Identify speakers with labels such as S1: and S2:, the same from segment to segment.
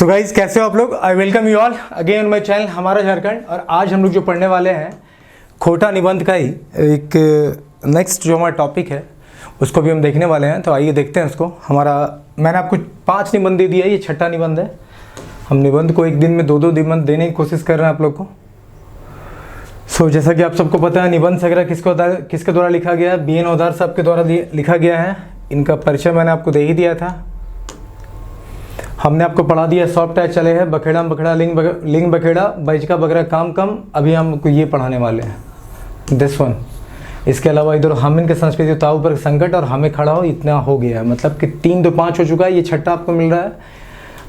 S1: So guys, कैसे हो आप लोग। I welcome you all again on my channel हमारा झारखंड। और आज हम लोग जो पढ़ने वाले हैं खोटा निबंध का ही एक नेक्स्ट जो हमारा टॉपिक है उसको भी हम देखने वाले हैं। तो आइए देखते हैं उसको। मैंने आपको 5 निबंध दे दिया है, ये छठा निबंध है। हम निबंध को एक दिन में 2-2 निबंध देने की कोशिश कर रहे हैं आप लोग को। जैसा कि आप सबको पता है, निबंध संग्रह किसके द्वारा लिखा गया है? BN ओदार साहब के द्वारा लिखा गया है। इनका परिचय मैंने आपको दे ही दिया था। हमने आपको पढ़ा दिया सॉफ्ट टच चले हैं, बखेड़ा बखेड़ा लिंग बखेड़ा, बैजका बकरा काम कम। अभी हमको ये पढ़ाने वाले हैं दिस वन। इसके अलावा इधर हम इनके संस्कृति ताऊ पर संकट और हमें खड़ा हो इतना हो गया है। मतलब कि 3 तो 5 हो चुका है, ये छठा आपको मिल रहा है।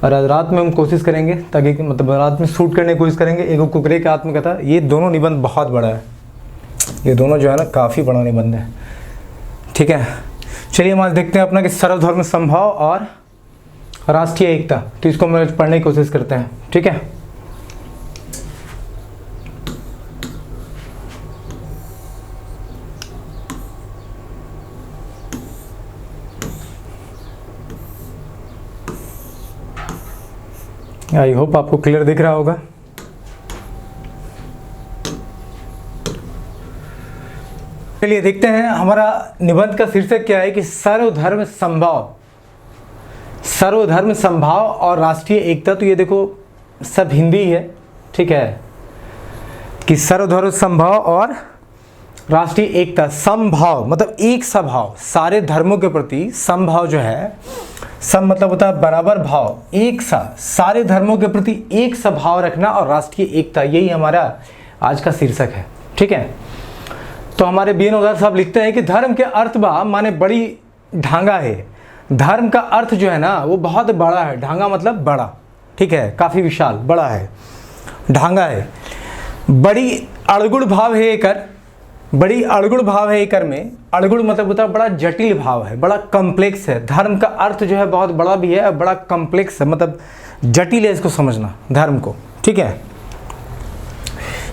S1: और आज रात में हम कोशिश करेंगे ताकि रात में शूट करने की कोशिश करेंगे। एक कुकरे की आत्मकथा, ये दोनों निबंध बहुत बड़ा है। ये दोनों जो है ना काफ़ी बड़ा निबंध है। ठीक है, चलिए हम आज देखते हैं अपना कि सर्वधर्म संभाव और राष्ट्रीय एकता। तो इसको हम पढ़ने की कोशिश करते हैं। ठीक है, आई होप आपको क्लियर दिख रहा होगा। चलिए देखते हैं हमारा निबंध का शीर्षक क्या है कि सर्वधर्म संभाव और राष्ट्रीय एकता। तो ये देखो सब हिंदी है। ठीक है, कि सर्वधर्म संभाव और राष्ट्रीय एकता। समभाव मतलब एक स्वभाव, सारे धर्मों के प्रति समभाव जो है, सम मतलब होता है बराबर भाव, एक सा, सारे धर्मों के प्रति एक सा भाव रखना और राष्ट्रीय एकता, यही हमारा आज का शीर्षक है। ठीक है, तो हमारे BN ओदार साहब लिखते हैं कि धर्म के अर्थ माने बड़ी ढांगा है। धर्म का अर्थ जो है ना वो बहुत बड़ा है। ढांगा मतलब बड़ा। ठीक है, काफ़ी विशाल बड़ा है, ढांगा है। बड़ी अड़गुड़ भाव है एकर, बड़ी अड़गुड़ भाव है एकर में। अड़गुड़ मतलब होता है बड़ा जटिल भाव है, बड़ा कॉम्प्लेक्स है। धर्म का अर्थ जो है बहुत बड़ा भी है और बड़ा कॉम्प्लेक्स है, मतलब जटिल है इसको समझना धर्म को। ठीक है,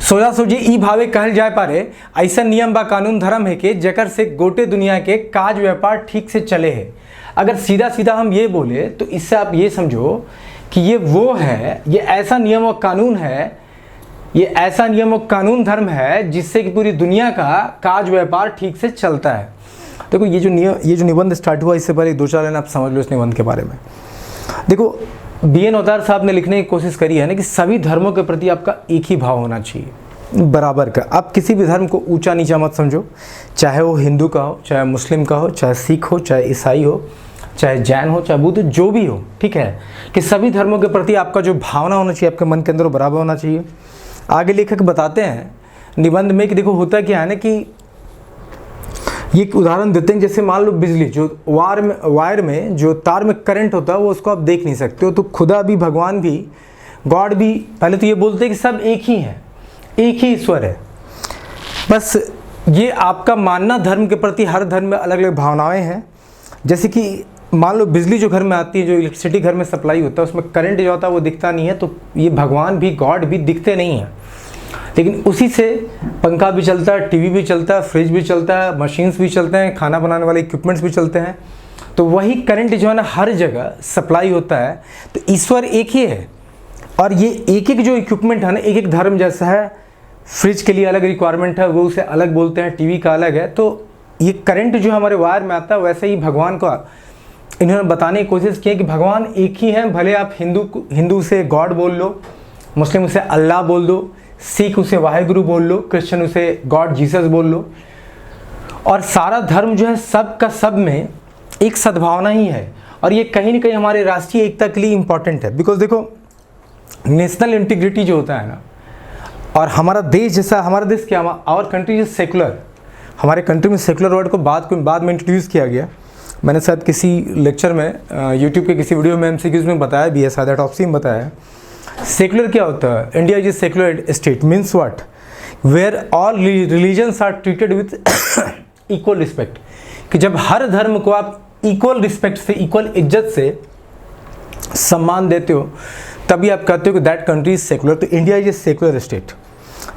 S1: सोजा सोजी ई भावे कहल जाए पारे ऐसा नियम बा कानून धर्म है कि जकर से गोटे दुनिया के काज व्यापार ठीक से चले है। अगर सीधा सीधा हम ये बोले तो इससे आप ये समझो कि ये वो है, ये ऐसा नियम और कानून है, ये ऐसा नियम और कानून धर्म है जिससे कि पूरी दुनिया का काज व्यापार ठीक से चलता है। देखो ये जो निबंध स्टार्ट हुआ, इससे पहले 2-4 लाइन आप समझ लो इस निबंध के बारे में। देखो BN ओदार साहब ने लिखने की कोशिश करी है ना कि सभी धर्मों के प्रति आपका एक ही भाव होना चाहिए, बराबर का। आप किसी भी धर्म को ऊंचा नीचा मत समझो, चाहे वो हिंदू का हो, चाहे मुस्लिम का हो, चाहे सिख हो, चाहे ईसाई हो, चाहे जैन हो, चाहे बुद्ध, जो भी हो। ठीक है, कि सभी धर्मों के प्रति आपका जो भावना होना चाहिए आपके मन के अंदर बराबर होना चाहिए। आगे लेखक बताते हैं निबंध में कि देखो होता क्या है ना कि ये एक उदाहरण देते हैं। जैसे मान लो बिजली, जो वायर में जो तार में करंट होता है वो उसको आप देख नहीं सकते हो। तो खुदा भी, भगवान भी, गॉड भी पहले तो ये बोलते हैं कि सब एक ही हैं, एक ही ईश्वर है। बस ये आपका मानना धर्म के प्रति, हर धर्म में अलग अलग भावनाएं हैं। जैसे कि मान लो बिजली जो घर में आती है, जो इलेक्ट्रिसिटी घर में सप्लाई होता है, उसमें करंट जो होता है वो दिखता नहीं है। तो ये भगवान भी, गॉड भी दिखते नहीं हैं, लेकिन उसी से पंखा भी चलता है, टीवी भी चलता है, फ्रिज भी चलता है, मशीन्स भी चलते हैं, खाना बनाने वाले इक्विपमेंट्स भी चलते हैं। तो वही करंट जो है ना हर जगह सप्लाई होता है। तो ईश्वर एक ही है और ये एक एक जो इक्विपमेंट है ना, एक एक धर्म जैसा है। फ्रिज के लिए अलग रिक्वायरमेंट है, वो उसे अलग बोलते हैं, टीवी का अलग है। तो ये करंट जो हमारे वायर में आता है, वैसे ही भगवान का इन्होंने बताने की कोशिश की है कि भगवान एक ही हैं। भले आप हिंदू से गॉड बोल लो, मुस्लिम उसे अल्लाह बोल दो, सिख उसे वाहेगुरु बोल लो, क्रिश्चियन उसे गॉड जीसस बोल लो। और सारा धर्म जो है सब का सब में एक सद्भावना ही है। और ये कहीं ना कहीं हमारे राष्ट्रीय एकता के लिए इम्पॉर्टेंट है। बिकॉज देखो नेशनल इंटीग्रिटी जो होता है ना, और हमारा देश जैसा, हमारा देश क्या, आवर कंट्री इज सेकुलर। हमारे कंट्री में सेकुलर वर्ड को बाद में इंट्रोड्यूस किया गया। मैंने शायद किसी लेक्चर में, यूट्यूब के किसी वीडियो में MCQs में बताया भी है, शायद टॉपसी में बताया। सेकुलर क्या होता है? India is secular state means what? Where all religions are treated with equal respect. कि जब हर धर्म को आप इक्वल रिस्पेक्ट से, इक्वल इज्जत से सम्मान देते हो, तभी आप कहते हो कि दैट कंट्री इज सेकुलर। तो India is a secular state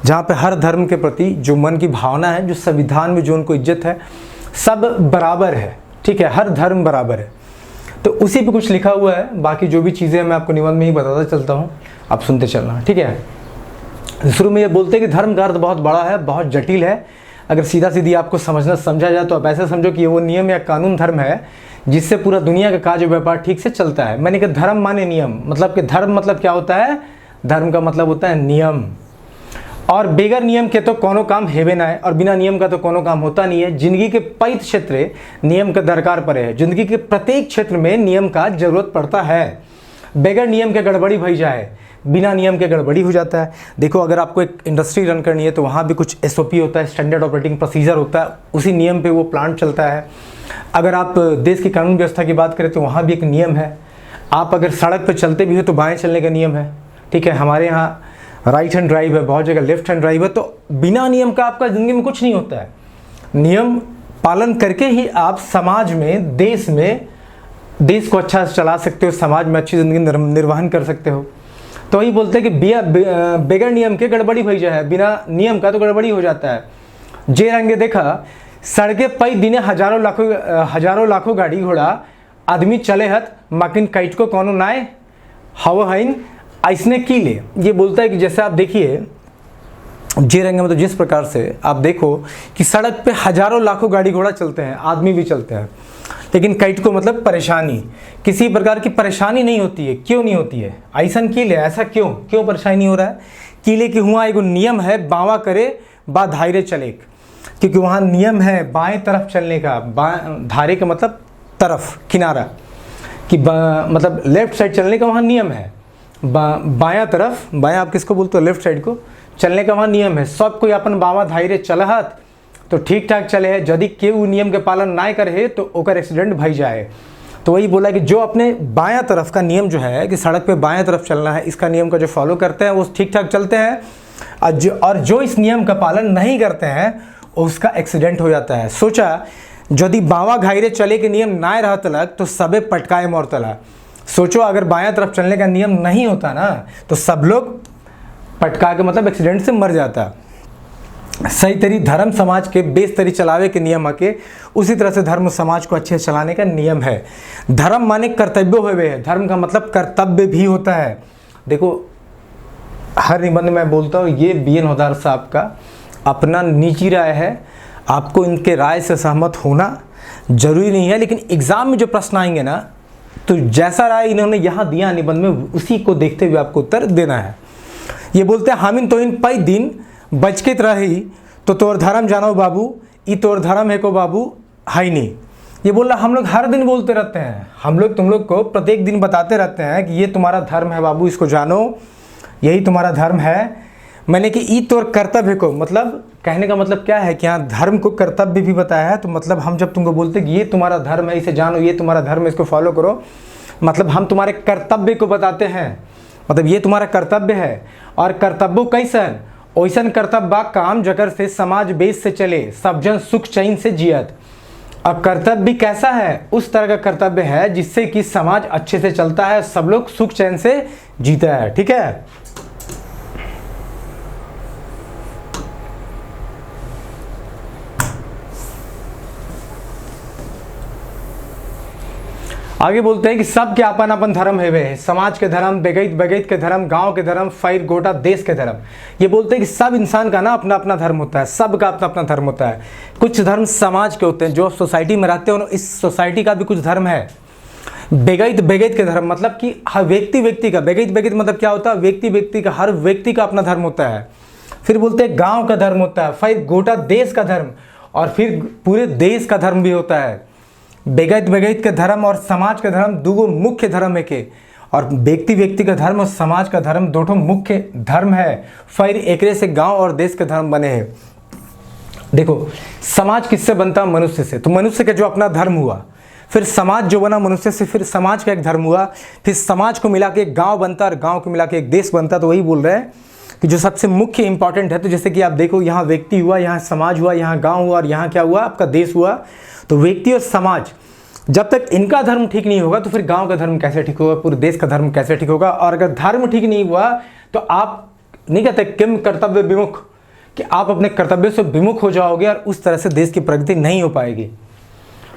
S1: जहाँ पे हर धर्म के प्रति जो मन की भावना है, जो संविधान में जो उनको इज्जत है, सब बराबर है। ठीक है, हर धर्म बराबर है। तो उसी पे कुछ लिखा हुआ है, बाकी जो भी चीज़ें मैं आपको निबंध में ही बताता चलता हूँ, आप सुनते चलना, ठीक है। शुरू में ये बोलते हैं कि धर्म का अर्थ बहुत बड़ा है, बहुत जटिल है। अगर सीधा सीधी आपको समझा जाए तो आप ऐसे समझो कि ये वो नियम या कानून धर्म है जिससे पूरा दुनिया का कार्य व्यापार ठीक से चलता है। मैंने कहा धर्म माने नियम, मतलब कि धर्म मतलब क्या होता है, धर्म का मतलब होता है नियम। और बेगर नियम के तो कोनो काम हेवे ना है, और बिना नियम का तो कोनो काम होता नहीं है। जिंदगी के पैत क्षेत्र नियम का दरकार पड़े है, जिंदगी के प्रत्येक क्षेत्र में नियम का जरूरत पड़ता है। बेगर नियम के गड़बड़ी भई जाए, बिना नियम के गड़बड़ी हो जाता है। देखो अगर आपको एक इंडस्ट्री रन करनी है तो वहाँ भी कुछ SOP होता है, स्टैंडर्ड ऑपरेटिंग प्रोसीजर होता है, उसी नियम पे वो प्लांट चलता है। अगर आप देश की कानून व्यवस्था की बात करें तो वहाँ भी एक नियम है। आप अगर सड़क पर चलते भी हो तो बाएं चलने का नियम है, ठीक है। हमारे यहाँ राइट हैंड ड्राइव है, बहुत जगह लेफ्ट हैंड ड्राइव है। तो बिना नियम का आपका ज़िंदगी में कुछ नहीं होता है। नियम पालन करके ही आप समाज में, देश को अच्छा से चला सकते हो, समाज में अच्छी ज़िंदगी निर्वहन कर सकते हो। तो वही बोलते हैं कि बेगर नियम के गड़बड़ी भई जाए, बिना नियम का तो गड़बड़ी हो जाता है। जे रंगे देखा सड़के पई दिने हजारों लाखों गाड़ी घोड़ा आदमी चले हत, मकिन कैट को कोनो नाय हव हईन ऐसने की ले। ये बोलता है कि जैसे आप देखिए जे रंगे में, तो जिस प्रकार से आप देखो कि सड़क पे हजारों लाखों गाड़ी घोड़ा चलते हैं, आदमी भी चलते हैं, लेकिन कैट को मतलब परेशानी, किसी प्रकार की परेशानी नहीं होती है। क्यों नहीं होती है, ऐसा की ले, ऐसा क्यों परेशानी नहीं हो रहा है? किले कि हुआ एगो नियम है, बावा करे बा धायरे चले, क्योंकि वहाँ नियम है बाएं तरफ चलने का। धारे का मतलब तरफ, किनारा, कि मतलब लेफ्ट साइड चलने का वहाँ नियम है। बायां तरफ, बायां आप किसको बोलते हो, लेफ्ट साइड को चलने का वहाँ नियम है। सब कोई अपन बावा धायरे चलहत तो ठीक ठाक चले है, यदि केहू नियम के पालन ना करे तो ओकर एक्सीडेंट भई जाए। तो वही बोला कि जो अपने बायां तरफ का नियम जो है कि सड़क पे बायां तरफ चलना है, इसका नियम का जो फॉलो करते हैं वो ठीक ठाक चलते हैं, और जो इस नियम का पालन नहीं करते हैं उसका एक्सीडेंट हो जाता है। सोचा यदि बावा घायरे चले के नियम ना रहत लग तो सबे पटकाए मरतला। सोचो अगर बायां तरफ चलने का नियम नहीं होता ना तो सब लोग पटका के मतलब एक्सीडेंट से मर जाता। सही तरी धर्म समाज के बेस तरी चलावे के नियम के, उसी तरह से धर्म समाज को अच्छे से चलाने का नियम है। धर्म माने कर्तव्य हुए है, धर्म का मतलब कर्तव्य भी होता है। देखो हर निबंध में बोलता हूँ, ये BN होदार साहब का अपना निजी राय है, आपको इनके राय से सहमत होना जरूरी नहीं है, लेकिन एग्जाम में जो प्रश्न आएंगे ना तो जैसा राय इन्होंने यहाँ दिया निबंध में उसी को देखते हुए आपको उत्तर देना है। ये बोलते हैं हामिन तो इन पई दिन बचकित रही तो तोर धर्म जानो बाबू, ई तोर धर्म है को बाबू हाई नहीं। ये बोल रहा हम लोग हर दिन बोलते रहते हैं, हम लोग तुम लोग को प्रत्येक दिन बताते रहते हैं कि ये तुम्हारा धर्म है बाबू, इसको जानो, यही तुम्हारा धर्म है। मैंने कि ई तोर कर्तव्य को, मतलब कहने का मतलब क्या है कि यहाँ धर्म को कर्तव्य भी बताया है। तो मतलब हम जब तुमको बोलते कि ये तुम्हारा धर्म है, इसे जानो, ये तुम्हारा धर्म है, इसको फॉलो करो, मतलब हम तुम्हारे कर्तव्य को बताते हैं, मतलब ये तुम्हारा कर्तव्य है। और कर्तव्य कैसन, ओइसन कर्तव्य बा काम जकर से समाज बेस से चले, सब जन सुख चैन से जियत। अब कर्तव्य भी कैसा है, उस तरह का कर्तव्य है जिससे कि समाज अच्छे से चलता है, सब लोग सुख चैन से जीता है, ठीक है। आगे बोलते हैं कि सब के अपन अपन धर्म है वे, समाज के धर्म, बेगैत के धर्म, गांव के धर्म, फैर गोटा देश के धर्म। ये बोलते हैं कि सब इंसान का ना अपना अपना धर्म होता है, सबका अपना अपना धर्म होता है। कुछ धर्म समाज के होते हैं, जो सोसाइटी में रहते हैं, इस सोसाइटी का भी कुछ धर्म है। बेगैत के धर्म मतलब कि हर व्यक्ति का, बेगैत मतलब क्या होता है, व्यक्ति का, हर व्यक्ति का अपना धर्म होता है। फिर बोलते हैं गाँव का धर्म होता है, फिर गोटा देश का धर्म, और फिर पूरे देश का धर्म भी होता है। बेगैत के धर्म और समाज का धर्म दो मुख्य धर्म है के, और व्यक्ति का धर्म और समाज का धर्म दोनों मुख्य धर्म है। फिर एक से गांव और देश के धर्म बने हैं। देखो समाज किससे बनता, मनुष्य से, तो मनुष्य का जो अपना धर्म हुआ, फिर समाज जो बना मनुष्य से, फिर समाज का एक धर्म हुआ, फिर समाज को मिला के एक गाँव बनता, और गाँव को मिला के एक देश बनता। तो वही बोल रहे हैं कि जो सबसे मुख्य इंपॉर्टेंट है, तो जैसे कि आप देखो यहाँ व्यक्ति हुआ, यहाँ समाज हुआ, यहाँ गाँव हुआ, और यहाँ क्या हुआ, आपका देश हुआ। तो व्यक्ति और समाज जब तक इनका धर्म ठीक नहीं होगा तो फिर गांव का धर्म कैसे ठीक होगा, पूरे देश का धर्म कैसे ठीक होगा। और अगर धर्म ठीक नहीं हुआ तो आप नहीं कहते किम कर्तव्य विमुख, कि आप अपने कर्तव्य से विमुख हो जाओगे और उस तरह से देश की प्रगति नहीं हो पाएगी।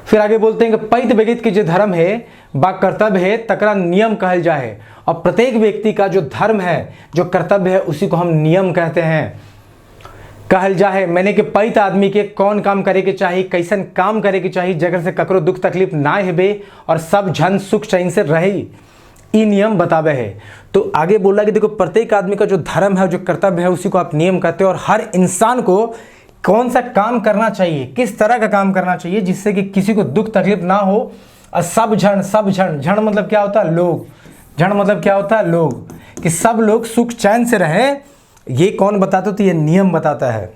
S1: फिर आगे बोलते हैं कि पैत बेगित के जो धर्म है बा कर्तव्य है तकरा नियम कहल जाए। और प्रत्येक व्यक्ति का जो धर्म है, जो कर्तव्य है, उसी को हम नियम कहते हैं, कहल जाए। मैंने कि पैत आदमी के कौन काम करे के चाहिए, कैसन काम करे के चाहिए, जगह से ककरो दुख तकलीफ ना हेबे और सब जन सुख चैन से रही, ई नियम बतावे है। तो आगे बोला कि देखो प्रत्येक आदमी का जो धर्म है, जो कर्तव्य है, उसी को आप नियम कहते हो। और हर इंसान को कौन सा काम करना चाहिए, किस तरह का काम करना चाहिए जिससे कि किसी को दुख तकलीफ ना हो और सब जन मतलब क्या होता है, लोग। जन मतलब क्या होता है, लोग, कि सब लोग सुख चैन से रहें। ये कौन बताता, तो ये नियम बताता है।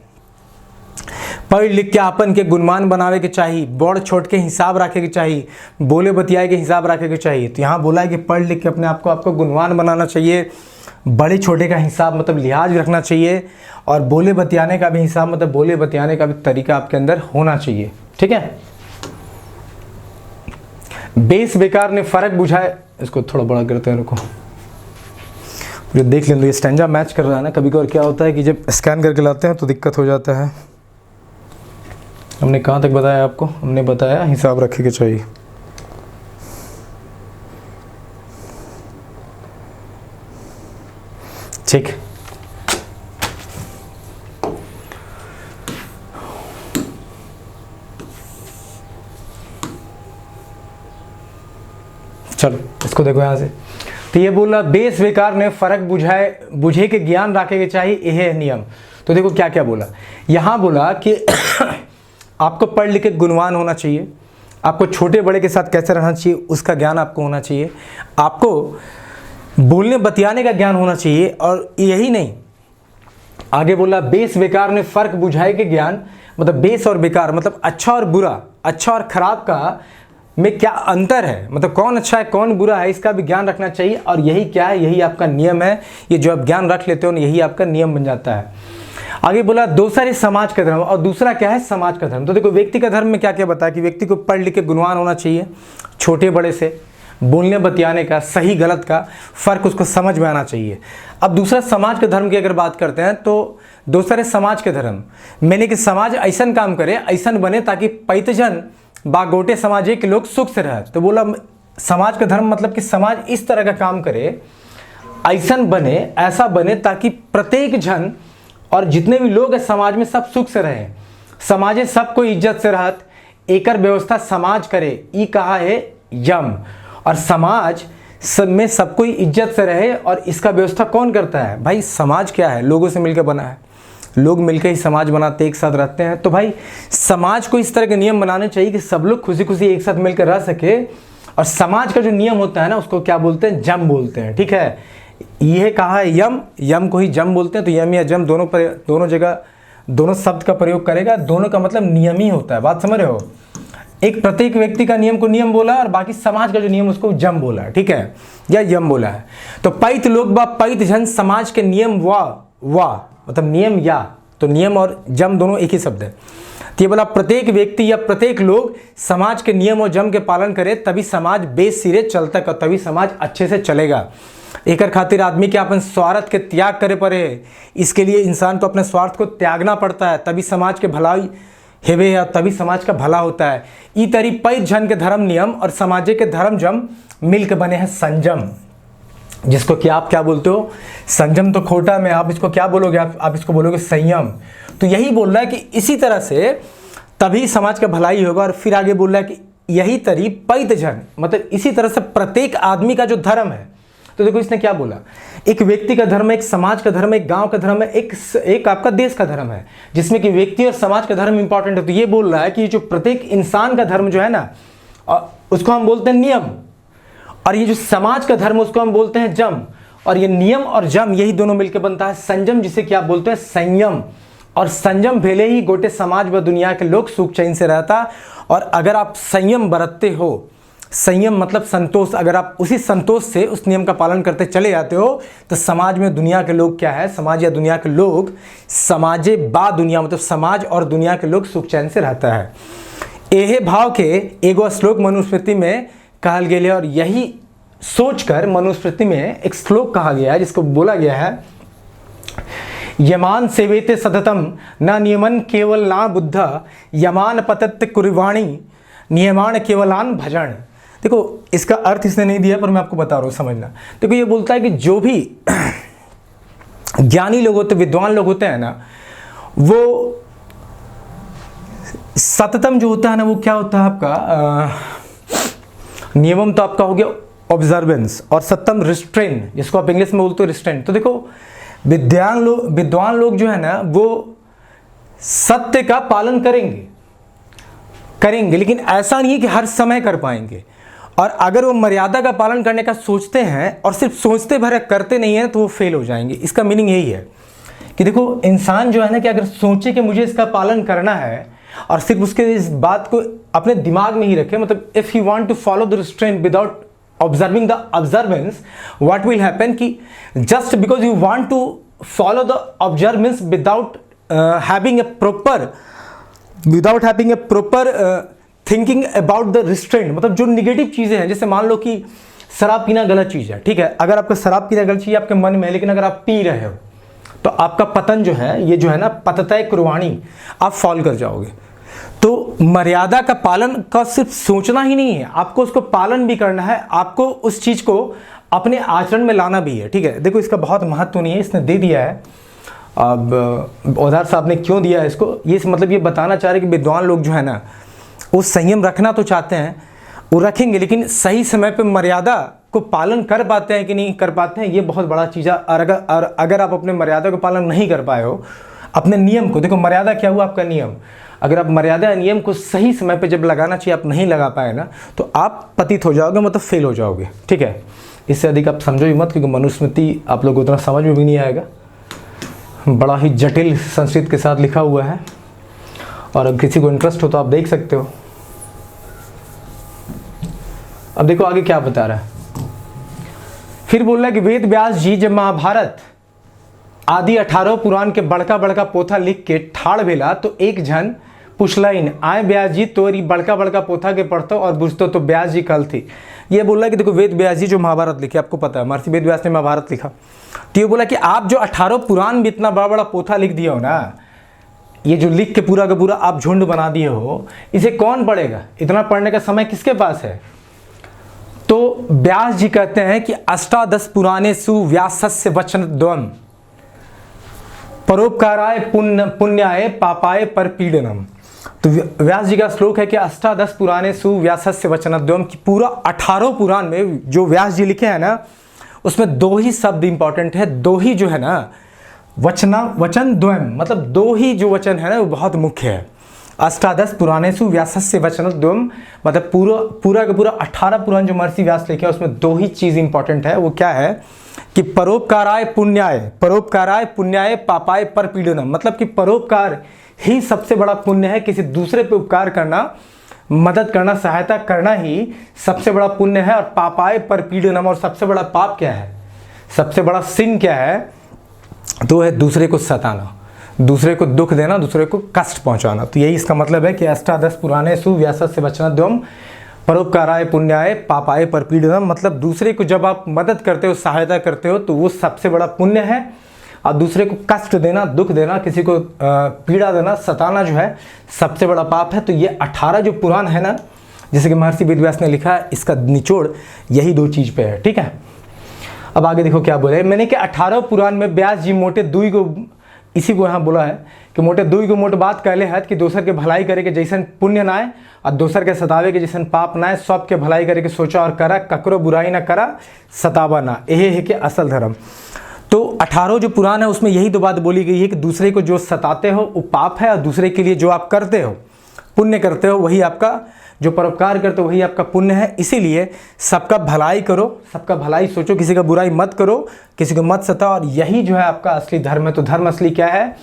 S1: पढ़ लिख के आपन के गुणमान बनावे के चाहिए, बड़ छोट के हिसाब रखे के चाहिए, बोले बतियाए के हिसाब रखे के चाहिए। तो यहाँ बोला है कि पढ़ लिख के अपने आपको गुणवान बनाना चाहिए, बड़े छोटे का हिसाब मतलब लिहाज रखना चाहिए, और बोले बतियाने का भी हिसाब मतलब बोले बतियाने का भी तरीका आपके अंदर होना चाहिए। ठीक है। बेस बेकार ने फर्क बुझाए, इसको थोड़ा बड़ा करते हैं, रुको ये देख लें। ये स्टैंजा मैच कर रहा है ना। कभी कभार क्या होता है कि जब स्कैन करके लाते हैं तो दिक्कत हो जाता है। हमने कहाँ तक बताया आपको, हमने बताया हिसाब रखे के चाहिए। ठीक, चलो इसको देखो यहाँ से। तो ये बोला बेस बेकार ने फर्क बुझे के ज्ञान रखे के चाहिए, यह है नियम। तो देखो क्या क्या बोला। यहाँ बोला कि आपको पढ़ लिख के गुणवान होना चाहिए, आपको छोटे बड़े के साथ कैसे रहना चाहिए उसका ज्ञान आपको होना चाहिए, आपको बोलने बतियाने का ज्ञान होना चाहिए। और यही नहीं, आगे बोला बेस बेकार ने फर्क बुझाए के ज्ञान, मतलब बेस और बेकार मतलब अच्छा और बुरा, अच्छा और खराब का में क्या अंतर है, मतलब कौन अच्छा है कौन बुरा है, इसका भी ज्ञान रखना चाहिए। और यही क्या है, यही आपका नियम है। ये जो आप ज्ञान रख लेते हो ना, यही आपका नियम बन जाता है। आगे बोला दूसरा है समाज का धर्म, और दूसरा क्या है, समाज का धर्म। तो देखो व्यक्ति का धर्म में क्या क्या बताया कि व्यक्ति को पढ़ लिख के गुणवान होना चाहिए, छोटे बड़े से बोलने बतियाने का, सही गलत का फर्क उसको समझ में आना चाहिए। अब दूसरा समाज के धर्म की अगर बात करते हैं तो दूसरा है समाज के धर्म। मैंने कि समाज ऐसा काम करे, ऐसा बने ताकि पैतजन बा गोटे समाज के लोग सुख से रहे। तो बोला समाज का धर्म मतलब कि समाज इस तरह का काम करे, ऐसा बने, ऐसा बने ताकि प्रत्येक जन और जितने भी लोग हैं समाज में सब सुख से रहे, समाजे सबको इज्जत से रहत, एकर व्यवस्था समाज करे। ई कहा है यम। और समाज सब में सबको इज्जत से रहे, और इसका व्यवस्था कौन करता है भाई, समाज क्या है, लोगों से मिलकर बना है, लोग मिलकर ही समाज बनाते, एक साथ रहते हैं। तो भाई समाज को इस तरह के नियम बनाने चाहिए कि सब लोग खुशी खुशी एक साथ मिलकर रह सके। और समाज का जो नियम होता है ना, उसको क्या बोलते हैं, जम बोलते हैं। ठीक है, यह कहा है यम, यम को ही जम बोलते हैं। तो यम या जम दोनों जगह दोनों शब्द का प्रयोग करेगा, दोनों का मतलब नियम ही होता है। बात समझ रहे हो, एक प्रत्येक व्यक्ति का नियम को नियम बोला और बाकी समाज का जो नियम उसको जम बोला है। ठीक है, या यम बोला है। तो पैत लोग बा पैत जन समाज के नियम वा मतलब नियम या, तो नियम और जम दोनों एक ही शब्द है। तो ये बोला प्रत्येक व्यक्ति या प्रत्येक लोग समाज के नियम और जम के पालन करे, तभी समाज बेस सिरे चलता का, तभी समाज अच्छे से चलेगा। एकर खातिर आदमी के अपन स्वार्थ के त्याग करे पड़े, इसके लिए इंसान को अपने स्वार्थ को त्यागना पड़ता है, तभी समाज के भलाई हेवे है, तभी समाज का भला होता है। ई तरी पैत जन के धर्म नियम और समाजे के धर्म जम मिलकर बने हैं संजम, जिसको कि आप क्या बोलते हो, संजम तो खोटा में, आप इसको क्या बोलोगे, आप इसको बोलोगे संयम। तो यही बोल रहा है कि इसी तरह से तभी समाज का भलाई होगा। और फिर आगे बोल रहा है कि यही तरी पैत जन मतलब इसी तरह से प्रत्येक आदमी का जो धर्म है। तो देखो इसने क्या बोला, एक व्यक्ति का धर्म है, एक समाज का धर्म है, एक गांव का धर्म है, एक आपका देश का धर्म है, जिसमें कि व्यक्ति और समाज का धर्म इंपॉर्टेंट है। तो ये बोल रहा है कि जो प्रत्येक इंसान का धर्म जो है ना, उसको हम बोलते हैं नियम, और ये जो समाज का धर्म उसको हम बोलते हैं जम। और ये नियम और जम यही दोनों मिलकर बनता है संजम, जिसे क्या बोलते हैं, संयम। और संयम भेले ही गोटे समाज व दुनिया के लोग सुख चैन से रहता। और अगर आप संयम बरतते हो, संयम मतलब संतोष, अगर आप उसी संतोष से उस नियम का पालन करते चले जाते हो, तो समाज में दुनिया के लोग क्या है, समाज या दुनिया के लोग, समाजे बा दुनिया मतलब समाज और दुनिया के लोग सुख चैन से रहता है। एहे भाव के एगो श्लोक मनुस्मृति में कहल गया है, और यही सोचकर मनुस्मृति में एक श्लोक कहा गया है, जिसको बोला गया है, यमान सेवेते सततम न नियमन केवल ना बुद्ध, यमान पतत कुर्वाणी नियमाण केवलान भजन। देखो इसका अर्थ इसने नहीं दिया पर मैं आपको बता रहा हूँ, समझना। देखो ये बोलता है कि जो भी ज्ञानी लोग होते, विद्वान लोग होते हैं ना, वो सततम जो होता है ना, वो क्या होता है आपका नियमम तो आपका हो गया ऑब्जर्वेंस, और सत्यम रिस्ट्रेन, जिसको आप इंग्लिश में बोलते हो रिस्ट्रेन। तो देखो विद्वान लोग जो है ना, वो सत्य का पालन करेंगे, लेकिन ऐसा नहीं है कि हर समय कर पाएंगे। और अगर वो मर्यादा का पालन करने का सोचते हैं और सिर्फ सोचते भर करते नहीं है तो वो फेल हो जाएंगे। इसका मीनिंग यही है कि देखो इंसान जो है ना, कि अगर सोचे कि मुझे इसका पालन करना है और सिर्फ उसके इस बात को अपने दिमाग में ही रखे, मतलब if you want to follow the restraint without observing the observance, what will happen कि just because you want to follow the observance without having a proper thinking about the restraint, मतलब जो निगेटिव चीज़ें हैं, जैसे मान लो कि शराब पीना गलत चीज़ है, ठीक है, अगर आपका शराब पीना गलत चीज़ है आपके मन में है, लेकिन अगर आप पी रहे हो तो आपका पतन जो है, ये जो है ना पततय कुर्बानी, आप फॉल कर जाओगे। तो मर्यादा का पालन का सिर्फ सोचना ही नहीं है, आपको उसको पालन भी करना है, आपको उस चीज़ को अपने आचरण में लाना भी है, ठीक है। देखो इसका बहुत महत्व नहीं है, इसने दे दिया है। अब औधार साहब ने क्यों दिया है इसको, ये मतलब ये बताना चाह रहे कि विद्वान लोग जो है ना, वो संयम रखना तो चाहते हैं, वो रखेंगे, लेकिन सही समय पे मर्यादा को पालन कर पाते हैं कि नहीं कर पाते हैं, ये बहुत बड़ा चीज़ है। और अगर आप अपने मर्यादा को पालन नहीं कर पाए हो, अपने नियम को, देखो मर्यादा क्या हुआ, आपका नियम, अगर आप मर्यादा नियम को सही समय पे जब लगाना चाहिए आप नहीं लगा पाए ना, तो आप पतित हो जाओगे, मतलब फेल हो जाओगे, ठीक है। इससे अधिक आप समझो ही मत, क्योंकि मनुस्मृति आप लोगों को उतना समझ में भी नहीं आएगा, बड़ा ही जटिल संस्कृत के साथ लिखा हुआ है, और अगर किसी को इंटरेस्ट हो तो आप देख सकते हो। अब देखो आगे क्या बता रहा है, फिर बोल रहा है कि वेद व्यास जी जब महाभारत आदि 18 पुराण के बड़का बड़का पोथा लिख के ठाड़ भेला, तो एक जन पुछलाइन आए व्यास जी तोरी बड़का बड़का पोथा के पढ़तो और बुझतो, तो व्यास जी कल थी। ये बोल रहा है कि देखो वेद व्यास जी जो महाभारत लिखे, आपको पता है महर्षि वेद व्यास ने महाभारत लिखा, तो ये बोला कि आप जो 18 पुराण भी इतना बड़ा बड़ा पोथा लिख दिया हो ना, ये जो लिख के पूरा का पूरा आप झुंड बना दिए हो, इसे कौन पढ़ेगा, इतना पढ़ने का समय किसके पास है। तो व्यास जी कहते हैं कि अष्टादश पुराणे सुव्यासस्य वचन द्वम परोपकाराय पुण्याय पापाय परपीडनम। तो व्यास जी का श्लोक है कि अष्टादश पुराणे सुव्यासस्य वचनद्वयम, कि पूरा 18 पुराण में जो व्यास जी लिखे हैं ना, उसमें 2 ही शब्द इंपॉर्टेंट है, 2 ही जो है ना वचन द्वयम, मतलब 2 ही जो वचन है ना वो बहुत मुख्य है। अष्टादश पुराणेषु व्यासस्य वचनद्वयम, मतलब पूरा का पूरा 18 पुराण जो महर्षि व्यास लिखे हैं उसमें 2 ही चीज़ इंपॉर्टेंट है। वो क्या है कि परोपकाराय पुण्याय पापाय परपीडनम, मतलब कि परोपकार ही सबसे बड़ा पुण्य है, किसी दूसरे पे उपकार करना, मदद करना, सहायता करना ही सबसे बड़ा पुण्य है। और पापाय परपीडनम, और सबसे बड़ा पाप क्या है, सबसे बड़ा सिन क्या है, तो है दूसरे को सताना, दूसरे को दुख देना, दूसरे को कष्ट पहुंचाना। तो यही इसका मतलब है कि अष्टादश पुराणेषु व्यासस्य वचनद्वयम परोपकाराय पुण्याय पापाय परपीडनम, मतलब दूसरे को जब आप मदद करते हो, सहायता करते हो, तो वो सबसे बड़ा पुण्य है। और दूसरे को कष्ट देना, दुख देना, किसी को पीड़ा देना, सताना जो है सबसे बड़ा पाप है। तो ये 18 जो पुराण है ना, जैसे कि महर्षि वेद व्यास ने लिखा है, इसका निचोड़ यही 2 चीज़ पे है, ठीक है। अब आगे देखो क्या बोले, मैंने कि 18 पुराण में व्यास जी मोटे दुई को, इसी को यहाँ बोला है कि मोटे दुई को मोट बात कहले है कि दोसर के भलाई करे के जैसन पुण्य ना है, और दोसर के सतावे के जैसन पाप ना है, सब के भलाई करे के सोचा और करा, ककरो बुराई ना करा, सतावा ना, यही है कि असल धर्म। तो 18 जो पुराण है उसमें यही 2 बात बोली गई है कि दूसरे को जो सताते हो वो पाप है, और दूसरे के लिए जो आप करते हो, पुण्य करते हो, वही आपका, जो परोपकार करते हो वही आपका पुण्य है। इसीलिए सबका भलाई करो, सबका भलाई सोचो, किसी का बुराई मत करो, किसी को मत सताओ, और यही जो है आपका असली धर्म है। तो धर्म असली क्या है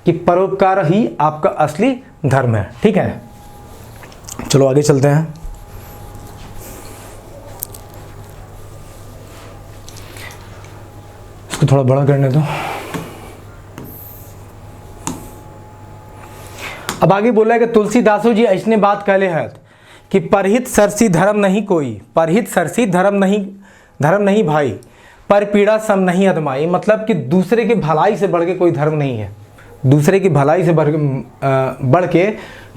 S1: कि परोपकार ही आपका असली धर्म है, ठीक है। चलो आगे चलते हैं। इसको थोड़ा बड़ा करने दो। अब आगे बोला है कि तुलसीदासो जी ऐसने बात कहले हैं कि परहित सरसी धर्म नहीं कोई, परहित सरसी धर्म नहीं भाई, पर पीड़ा सम नहीं अदमाई, मतलब कि दूसरे की भलाई से बढ़ के कोई धर्म नहीं है। दूसरे की भलाई से बढ़ के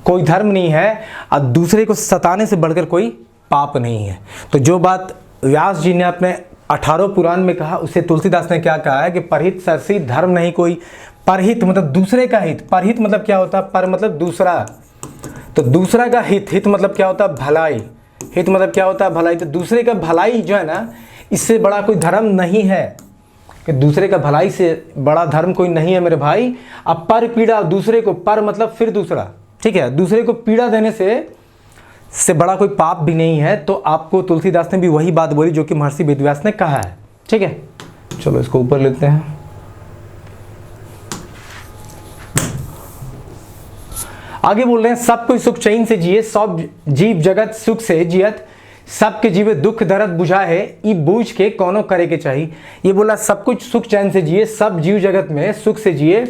S1: कोई धर्म नहीं है, और दूसरे को सताने से बढ़कर कोई पाप नहीं है। तो जो बात व्यास जी ने अपने 18 पुराण में कहा, उसे तुलसीदास ने क्या कहा है कि परहित सरसी धर्म नहीं कोई। परहित मतलब दूसरे का हित, परहित मतलब क्या होता है, पर मतलब दूसरा, तो दूसरा का हित, हित मतलब क्या होता है, भलाई, हित मतलब क्या होता है, भलाई। तो दूसरे का भलाई जो है ना, इससे बड़ा कोई धर्म नहीं है, कि दूसरे का भलाई से बड़ा धर्म कोई नहीं है मेरे भाई। अब पर पीड़ा, दूसरे को, पर मतलब फिर दूसरा, ठीक है, दूसरे को पीड़ा देने से बड़ा कोई पाप भी नहीं है। तो आपको तुलसीदास ने भी वही बात बोली जो कि महर्षि वेदव्यास ने कहा है, ठीक है। चलो इसको ऊपर लेते हैं। आगे बोल रहे हैं, सब कोई सुख चैन से जिए, सब जीव जगत सुख से जियत, सबके जीवे दुख दर्द बुझा है, ई बूझ के कौनो करे के चाहिए। ये बोला सब कुछ सुख चैन से जिए, सब जीव जगत में सुख से जिए,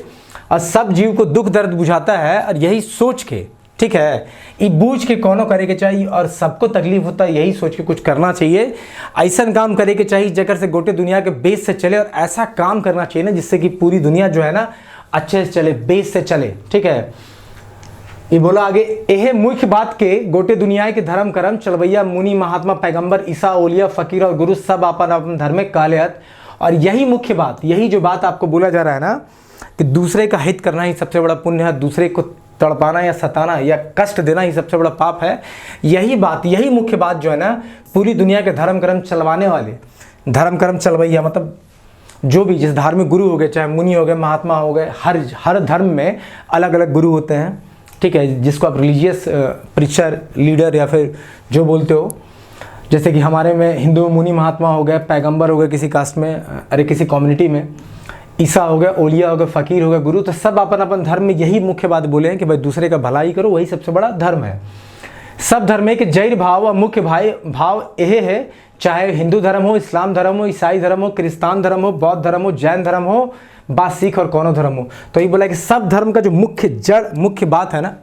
S1: और सब जीव को दुख दर्द बुझाता है, और यही सोच के, ठीक है, ई बूझ के कौनो करे के चाहिए, और सबको तकलीफ होता है, यही सोच के कुछ करना चाहिए। ऐसा काम करे के चाहिए जगह से गोटे दुनिया के बेस से चले, और ऐसा काम करना चाहिए ना जिससे कि पूरी दुनिया जो है ना अच्छे से चले, बेस से चले, ठीक है। ये बोला आगे, यह मुख्य बात के गोटे दुनिया के धर्म कर्म चलवैया मुनि महात्मा पैगंबर ईसा ओलिया फकीर और गुरु सब अपन अपन धर्म में कालियत। और यही मुख्य बात, यही जो बात आपको बोला जा रहा है ना कि दूसरे का हित करना ही सबसे बड़ा पुण्य है, दूसरे को तड़पाना या सताना या कष्ट देना ही सबसे बड़ा पाप है। यही बात, यही मुख्य बात जो है ना पूरी दुनिया के धर्म कर्म चलवाने वाले, धर्म कर्म चलवैया मतलब जो भी, जिस धार्मिक गुरु हो गए, चाहे मुनि हो गए, महात्मा हो गए, हर धर्म में अलग अलग गुरु होते हैं, ठीक है, जिसको आप रिलीजियस प्रीचर, लीडर या फिर जो बोलते हो। जैसे कि हमारे में हिंदू मुनि महात्मा हो गए, पैगंबर हो गए किसी कास्ट में, अरे किसी कम्युनिटी में, ईसा हो गए, ओलिया हो गए, फकीर हो गए, गुरु, तो सब अपन अपन धर्म में यही मुख्य बात बोले हैं कि भाई दूसरे का भलाई करो, वही सबसे बड़ा धर्म है। सब धर्म में कि जैर भाव और मुख्य भाव यह है, चाहे हिंदू धर्म हो, इस्लाम धर्म हो, ईसाई धर्म हो, क्रिस्तान धर्म हो, बौद्ध धर्म हो, जैन धर्म हो, बा सिख और कौनो धर्म हो। तो ये बोला कि सब धर्म का जो मुख्य जड़, मुख्य बात है ना,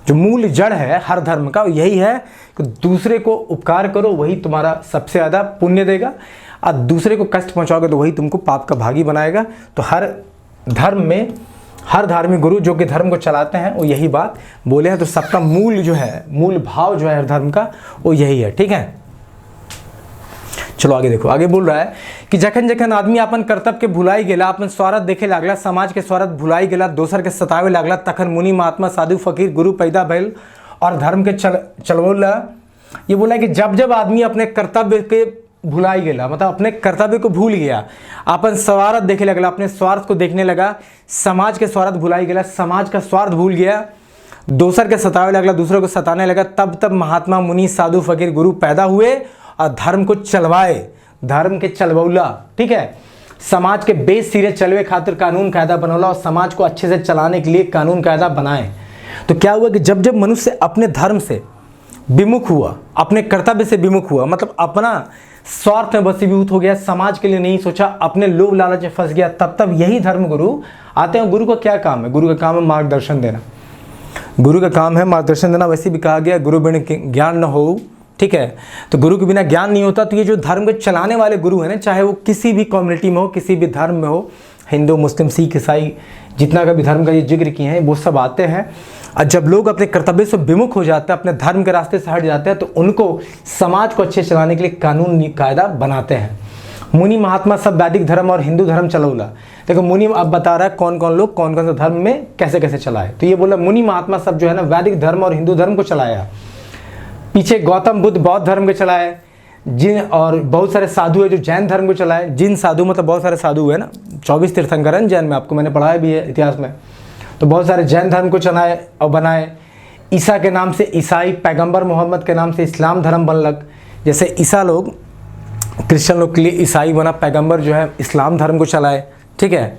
S1: जो मूल जड़ है हर धर्म का, यही है कि दूसरे को उपकार करो, वही तुम्हारा सबसे ज़्यादा पुण्य देगा, और दूसरे को कष्ट पहुंचाओगे तो वही तुमको पाप का भागी बनाएगा। तो हर धर्म में हर धार्मिक गुरु जो कि धर्म को चलाते हैं वो यही बात बोले हैं। तो सबका मूल जो है, मूल भाव जो है हर धर्म का, वो यही है, ठीक है। चलो आगे देखो, आगे बोल रहा है कि जखन जखन आदमी अपन कर्तव्य के भुलाई गेला, अपन स्वार्थ देखे लागला, समाज के स्वार्थ भुलाई गेला, दोसर के सतावे लागला, तखन मुनि महात्मा साधु फकीर गुरु पैदा भइल और धर्म के चलवला। ये बोला कि जब जब आदमी अपने कर्तव्य के भुलाई गेला, मतलब अपने कर्तव्य को भूल गया, अपन स्वार्थ देखे लगला, अपने स्वार्थ को देखने लगा, समाज के स्वार्थ भुलाई गेला, समाज का स्वार्थ भूल गया, दोसर के सतावे लगला, दूसरों को सताने लगा, तब महात्मा मुनि साधु फकीर गुरु पैदा हुए और धर्म को चलवाए, धर्म के चलवौला, ठीक है। समाज के बेस सिरे चलवे खातिर कानून कायदा बनौला, और समाज को अच्छे से चलाने के लिए कानून कायदा बनाए। तो क्या हुआ कि जब जब मनुष्य अपने धर्म से विमुख हुआ, अपने कर्तव्य से विमुख हुआ, मतलब अपना स्वार्थ में वशीभूत हो गया, समाज के लिए नहीं सोचा, अपने लोभ लालच में फंस गया, तब यही धर्म गुरु आते हैं। गुरु का क्या काम है? गुरु का काम है मार्गदर्शन देना, गुरु का काम है मार्गदर्शन देना। वैसे भी कहा गया गुरु बिन ज्ञान न हो, ठीक है। तो गुरु के बिना ज्ञान नहीं होता। तो ये जो धर्म को चलाने वाले गुरु हैं ना, चाहे वो किसी भी कम्युनिटी में हो, किसी भी धर्म में हो, हिंदू मुस्लिम सिख ईसाई, जितना का भी धर्म का ये जिक्र किए हैं, वो सब आते हैं। और जब लोग अपने कर्तव्य से विमुख हो जाते हैं, अपने धर्म के रास्ते से हट जाते हैं, तो उनको समाज को अच्छे चलाने के लिए कानून कायदा बनाते हैं। मुनि महात्मा सब वैदिक धर्म और हिंदू धर्म चलौला। देखो मुनि अब बता रहा है कौन कौन लोग कौन कौन से धर्म में कैसे कैसे चलाए। तो ये बोला मुनि महात्मा सब जो है ना वैदिक धर्म और हिंदू धर्म को चलाया। पीछे गौतम बुद्ध बौद्ध धर्म को चलाए, जिन और बहुत सारे साधु है जो जैन धर्म को चलाए। जिन साधु मतलब बहुत सारे साधु है ना, 24 तीर्थंकर हैं जैन में, आपको मैंने पढ़ाया भी है इतिहास में। तो बहुत सारे जैन धर्म को चलाए और बनाए। ईसा के नाम से ईसाई, पैगंबर मोहम्मद के नाम से इस्लाम धर्म बनलक। जैसे ईसा लोग क्रिश्चियन लोग के लिए ईसाई बना, पैगंबर जो है इस्लाम धर्म को चलाए, ठीक है।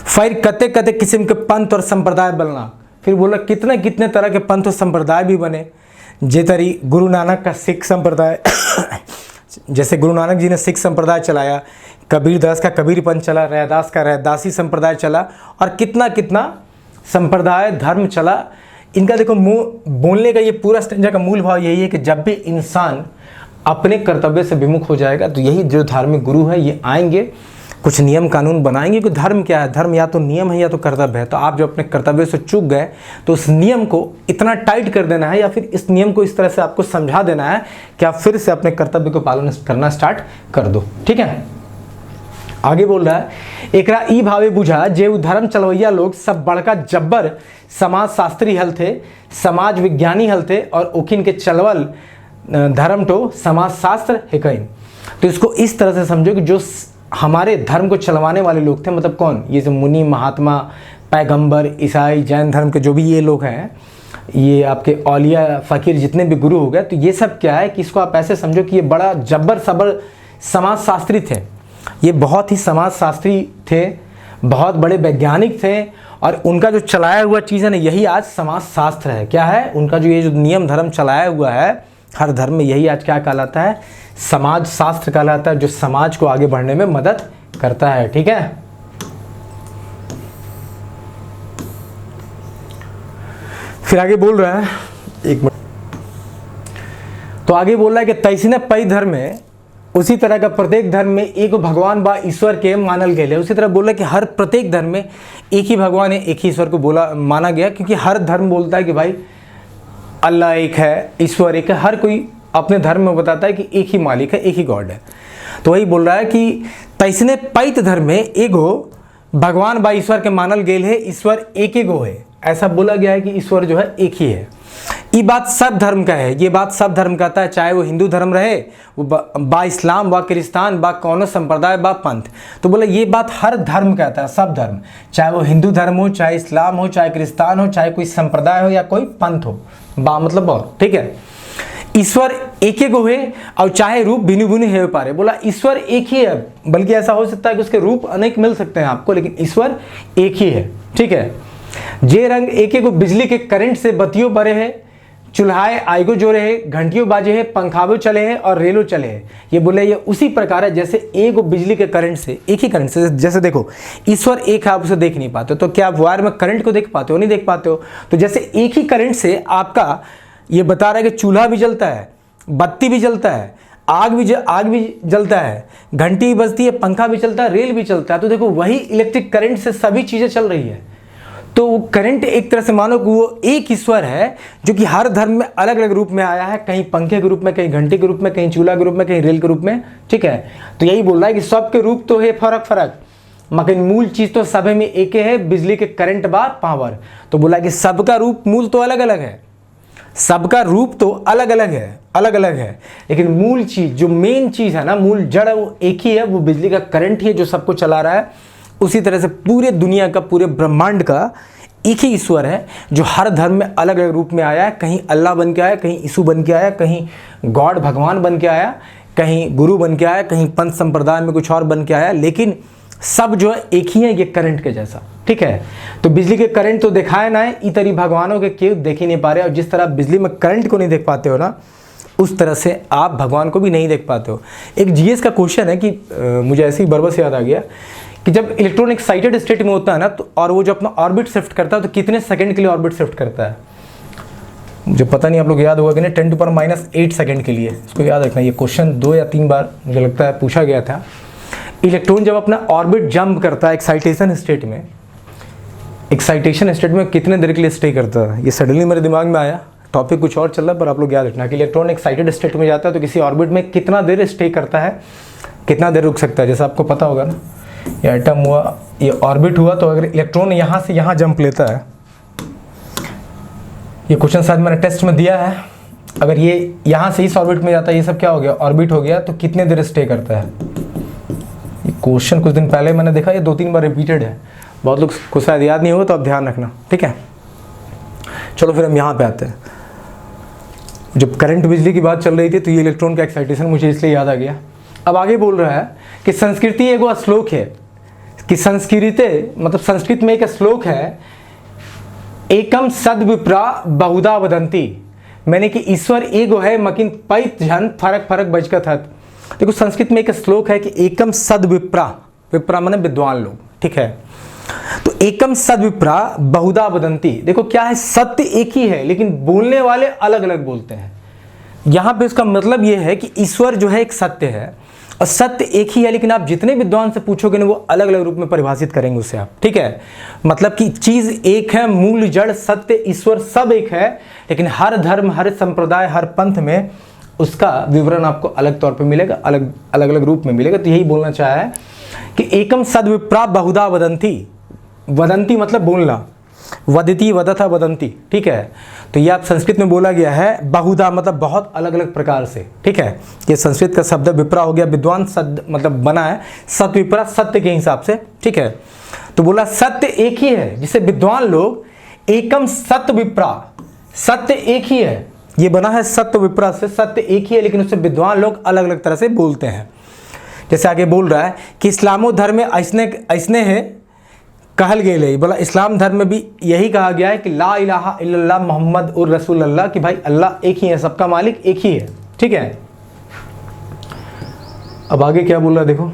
S1: फिर कते कते किस्म के पंथ और संप्रदाय बनना। फिर बोला कितने कितने तरह के पंथ और संप्रदाय भी बने। जे तरी गुरु नानक का सिख संप्रदाय जैसे गुरु नानक जी ने सिख संप्रदाय चलाया, कबीर दास का कबीर पंथ चला, रैदास का रैदासी संप्रदाय चला, और कितना कितना संप्रदाय धर्म चला। इनका देखो बोलने का ये पूरा स्टेंजा का मूल भाव यही है कि जब भी इंसान अपने कर्तव्य से विमुख हो जाएगा तो यही जो धार्मिक गुरु है ये आएंगे, कुछ नियम कानून बनाएंगे कि धर्म क्या है, धर्म या तो नियम है या तो कर्तव्य है। तो आप जो अपने कर्तव्य से चूक गए तो उस नियम को इतना टाइट कर देना है या फिर इस नियम को इस तरह से आपको समझा देना है कि आप फिर से अपने कर्तव्य को पालन करना स्टार्ट कर दो। ठीक है, आगे बोल रहा है, एकरा ई भावे बुझा जे उ धर्म चलवैया लोग सब बड़का जब्बर समाज शास्त्री हल थे, समाज विज्ञानी हल थे और ओखिन के चलवल धर्म तो समाज शास्त्र है कहीं। तो इसको इस तरह से समझो कि जो हमारे धर्म को चलवाने वाले लोग थे, मतलब कौन, ये जो मुनि महात्मा पैगंबर ईसाई जैन धर्म के जो भी ये लोग हैं, ये आपके औलिया फ़कीर जितने भी गुरु हो गए, तो ये सब क्या है कि इसको आप ऐसे समझो कि ये बड़ा जब्बर सबल समाज शास्त्री थे। ये बहुत ही समाज शास्त्री थे, बहुत बड़े वैज्ञानिक थे और उनका जो चलाया हुआ चीज़ है ना, यही आज समाज शास्त्र है। क्या है उनका जो ये जो नियम धर्म चलाया हुआ है हर धर्म में, यही आज क्या कहलाता है, समाज शास्त्र कहलाता है, जो समाज को आगे बढ़ने में मदद करता है। ठीक है, फिर आगे बोल रहा है, एक मिनट, तो आगे बोल रहा है कि तैसने पई धर्म में उसी तरह का प्रत्येक धर्म में एक भगवान बा ईश्वर के मानल गए। उसी तरह बोला कि हर प्रत्येक धर्म में एक ही भगवान है, एक ही ईश्वर को बोला माना गया, क्योंकि हर धर्म बोलता है कि भाई अल्लाह एक है, ईश्वर एक है। हर कोई अपने धर्म में बताता है कि एक ही मालिक है, एक ही गॉड है। तो वही बोल रहा है कि तैसने पैत धर्म में एगो भगवान बा ईश्वर के मानल गेल है, ईश्वर एक एगो है। ऐसा बोला गया है कि ईश्वर जो है एक ही है। ये बात सब धर्म का है, ये बात सब धर्म कहता है, चाहे वो हिंदू धर्म रहे, वो बा इस्लाम, बा क्रिस्तान, बा कौनो संप्रदाय, बा पंथ। तो बोले ये बात हर धर्म कहता है, सब धर्म, चाहे वो हिंदू धर्म हो, चाहे इस्लाम हो, चाहे क्रिस्तान हो, चाहे कोई संप्रदाय हो या कोई पंथ हो, बा मतलब बहुत। ठीक है, ईश्वर एक एक है और चाहे रूप भिन्न भिन्न है पारे। बोला ईश्वर एक ही है, बल्कि ऐसा हो सकता है कि उसके रूप अनेक मिल सकते हैं आपको, लेकिन ईश्वर एक ही है। ठीक है, जे रंग एक एक बिजली के करंट से बत्तियों बरे है, चूल्हाए आइगो जोड़े है, घंटियों बाजे है, पंखावो चले हैं और रेलो चले हैं। ये बोले ये उसी प्रकार है जैसे एक बिजली के करंट से, एक ही करंट से, जैसे देखो ईश्वर एक है, आप उसे देख नहीं पाते, तो क्या आप वायर में करंट को देख पाते हो, नहीं देख पाते हो। तो जैसे एक ही करंट से आपका ये बता रहा है कि चूल्हा भी जलता है, बत्ती भी जलता है, आग भी जलता है, घंटी भी बजती है, पंखा भी चलता है, रेल भी चलता है। तो देखो वही इलेक्ट्रिक करंट से सभी चीज़ें चल रही है। तो वो करंट एक तरह से मानो कि वो एक ईश्वर है जो कि हर धर्म में अलग अलग रूप में आया है, कहीं पंखे के रूप में, कहीं घंटे के रूप में, कहीं चूल्हा के रूप में, कहीं रेल के रूप में। ठीक है, तो यही बोल रहा है कि सबके रूप तो है फर्क फर्क, मगर मूल चीज़ तो सब में एक है, बिजली के करंट बा पावर। तो बोला कि सबका रूप मूल तो अलग अलग है, सबका रूप तो अलग अलग है, लेकिन मूल चीज़ जो मेन चीज़ है ना, मूल जड़ वो एक ही है, वो बिजली का करंट ही है जो सबको चला रहा है। उसी तरह से पूरे दुनिया का, पूरे ब्रह्मांड का एक ही ईश्वर है जो हर धर्म में अलग अलग रूप में आया है। कहीं अल्लाह बन के आया, कहीं यीशु बन के आया, कहीं गॉड भगवान बन के आया, कहीं गुरु बन के आया, कहीं पंथ संप्रदाय में कुछ और बन के आया, लेकिन सब जो है एक ही है, ये करंट के जैसा। ठीक है, तो बिजली के करंट तो दिखाए ना है, ई तरी भगवानों के केव देख ही नहीं पा रहे, और जिस तरह बिजली में करंट को नहीं देख पाते हो ना, उस तरह से आप भगवान को भी नहीं देख पाते हो। एक जीएस का क्वेश्चन है कि मुझे ऐसे ही बरबस याद आ गया कि जब इलेक्ट्रॉन एक्साइटेड स्टेट में होता है ना, तो और वो जो अपना ऑर्बिट शिफ्ट करता है, तो कितने सेकंड के लिए ऑर्बिट शिफ्ट करता है, मुझे पता नहीं, आप लोग याद होगा कि नहीं, 10⁻⁸ सेकंड के लिए। इसको याद रखना, ये क्वेश्चन 2 या 3 बार मुझे लगता है पूछा गया था। इलेक्ट्रॉन जब अपना ऑर्बिट जंप करता है एक्साइटेशन स्टेट में कितने देर के लिए स्टे करता है, ये सडनली मेरे दिमाग में आया। टॉपिक कुछ और चल रहा है, पर आप लोग याद रखना कि इलेक्ट्रॉन एक्साइटेड स्टेट में जाता है तो किसी ऑर्बिट में कितना देर स्टे करता है, कितना देर रुक सकता है। जैसे आपको पता होगा ना, ये एटम हुआ, ये ऑर्बिट हुआ, तो अगर इलेक्ट्रॉन यहाँ से यहाँ जंप लेता है, ये क्वेश्चन शायद मैंने टेस्ट में दिया है, अगर ये यहाँ से इस ऑर्बिट में जाता है, ये सब क्या हो गया, ऑर्बिट हो गया, तो कितने देर स्टे करता है। ये क्वेश्चन कुछ दिन पहले मैंने देखा, ये 2-3 बार रिपीटेड है, बहुत लोग को शायद याद नहीं होगा, तो आप ध्यान रखना। ठीक है, चलो फिर हम यहाँ पे आते हैं। जब करंट बिजली की बात चल रही थी, तो ये इलेक्ट्रॉन का एक्साइटेशन मुझे इसलिए याद आ गया। अब आगे बोल रहा है कि संस्कृति एगो श्लोक है, कि संस्कृति मतलब संस्कृत में एक श्लोक है, एकम सद विप्रा बहुधा वदंती, मैंने कि ईश्वर एगो है मकिन पैत जन फरक फरक बजकत हत। देखो संस्कृत में एक श्लोक है कि एकम सद विप्रा, विप्रा माने विद्वान लोग। ठीक है, तो एकम सद विप्रा बहुधा वदंती, देखो क्या है, सत्य एक ही है लेकिन बोलने वाले अलग अलग बोलते हैं। यहां पे इसका मतलब यह है कि ईश्वर जो है एक सत्य है और सत्य एक ही है, लेकिन आप जितने विद्वान से पूछोगे ना वो अलग अलग रूप में परिभाषित करेंगे उसे आप, ठीक है। मतलब कि चीज़ एक है, मूल जड़ सत्य ईश्वर सब एक है, लेकिन हर धर्म, हर संप्रदाय, हर पंथ में उसका विवरण आपको अलग तौर पे मिलेगा, अलग अलग रूप में मिलेगा। तो यही बोलना चाहा है कि एकम सद्विप्रा बहुधा वदंती, वदंती मतलब बोलना, वदति वदथा वदंती, ठीक है। तो ये आप संस्कृत में बोला गया है, बहुधा मतलब बहुत अलग अलग प्रकार से, ठीक है। ये संस्कृत का शब्द विप्रा हो गया, विद्वान शब्द मतलब बना है सत विप्रा, सत्य के हिसाब से, ठीक है। तो बोला सत्य एक ही है, जिसे विद्वान लोग एकम सत्य विप्रा, सत्य एक ही है, ये बना है सत्य विप्रा से, सत्य एक ही है, लेकिन उससे विद्वान लोग अलग अलग तरह से बोलते हैं। जैसे आगे बोल रहा है कि इस्लामो धर्म में ऐसने है कहल गए, बोला इस्लाम धर्म में भी यही कहा गया है कि ला इलाहा इल्लल्लाह मोहम्मद उर रसूल अल्लाह, कि भाई अल्लाह एक ही है, सबका मालिक एक ही है, ठीक है। अब आगे क्या बोल रहा है देखो,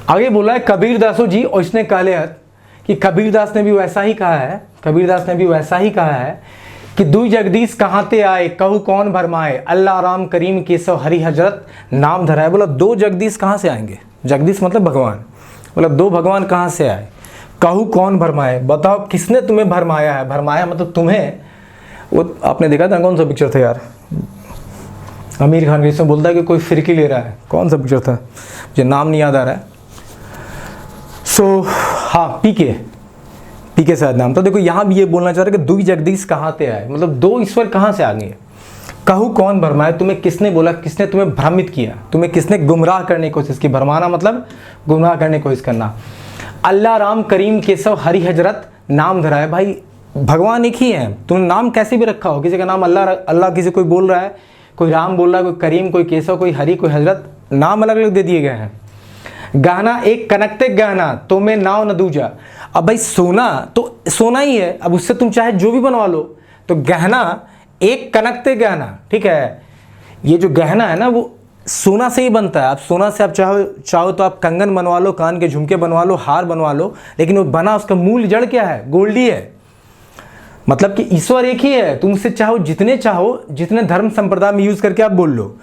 S1: आगे बोला है कबीरदासो जी और इसने कालेहत, कि कबीरदास ने भी वैसा ही कहा है, कबीरदास ने भी वैसा ही कहा है कि दुई जगदीश कहाँ ते आए, कहू कौन भरमाए, अल्लाह राम करीम केशव हरि हजरत नाम धराए। बोला दो जगदीश कहाँ से आएंगे, जगदीश मतलब भगवान, बोला दो भगवान कहाँ से आए, कहू कौन भरमाए, बताओ किसने तुम्हें भरमाया है, भरमाया मतलब तुम्हें, वो आपने देखा था कौन सा पिक्चर था यार, आमिर खान के, इसमें बोलता है कि कोई फिरकी ले रहा है, कौन सा पिक्चर था मुझे नाम नहीं याद आ रहा है, सो हाँ पीके शायद नाम। तो देखो यहाँ भी ये बोलना चाह रहा है कि दुई जगदीश कहाँ से आए, मतलब दो ईश्वर कहाँ से आ गए, कहू कौन भरमाए, तुम्हें किसने बोला, किसने तुम्हें भ्रमित किया, तुम्हें किसने गुमराह करने की कोशिश की, भरमाना मतलब गुमराह करने की कोशिश करना। अल्लाह राम करीम केशव हरि हजरत नाम धरा है, भाई भगवान एक ही है, तुमने नाम कैसे भी रखा हो, किसी का नाम अल्लाह किसी कोई बोल रहा है, कोई राम बोल रहा है, कोई करीम, कोई केशव, कोई हरि, कोई हजरत, नाम अलग अलग दे दिए गए हैं। गहना एक कनकते गहना तो मैं नाव न दूजा, अब भाई सोना तो सोना ही है, अब उससे तुम चाहे जो भी बनवा लो, तो गहना एक कनकते गहना, ठीक है। ये जो गहना है ना वो सोना से ही बनता है, आप सोना से आप चाहो तो आप कंगन बनवा लो, कान के झुमके बनवा लो, हार बनवा लो, लेकिन वो बना उसका मूल जड़ क्या है, गोल्ड ही है। मतलब कि ईश्वर एक ही है, तुम उससे चाहो जितने धर्म संप्रदाय में यूज करके आप बोल लो।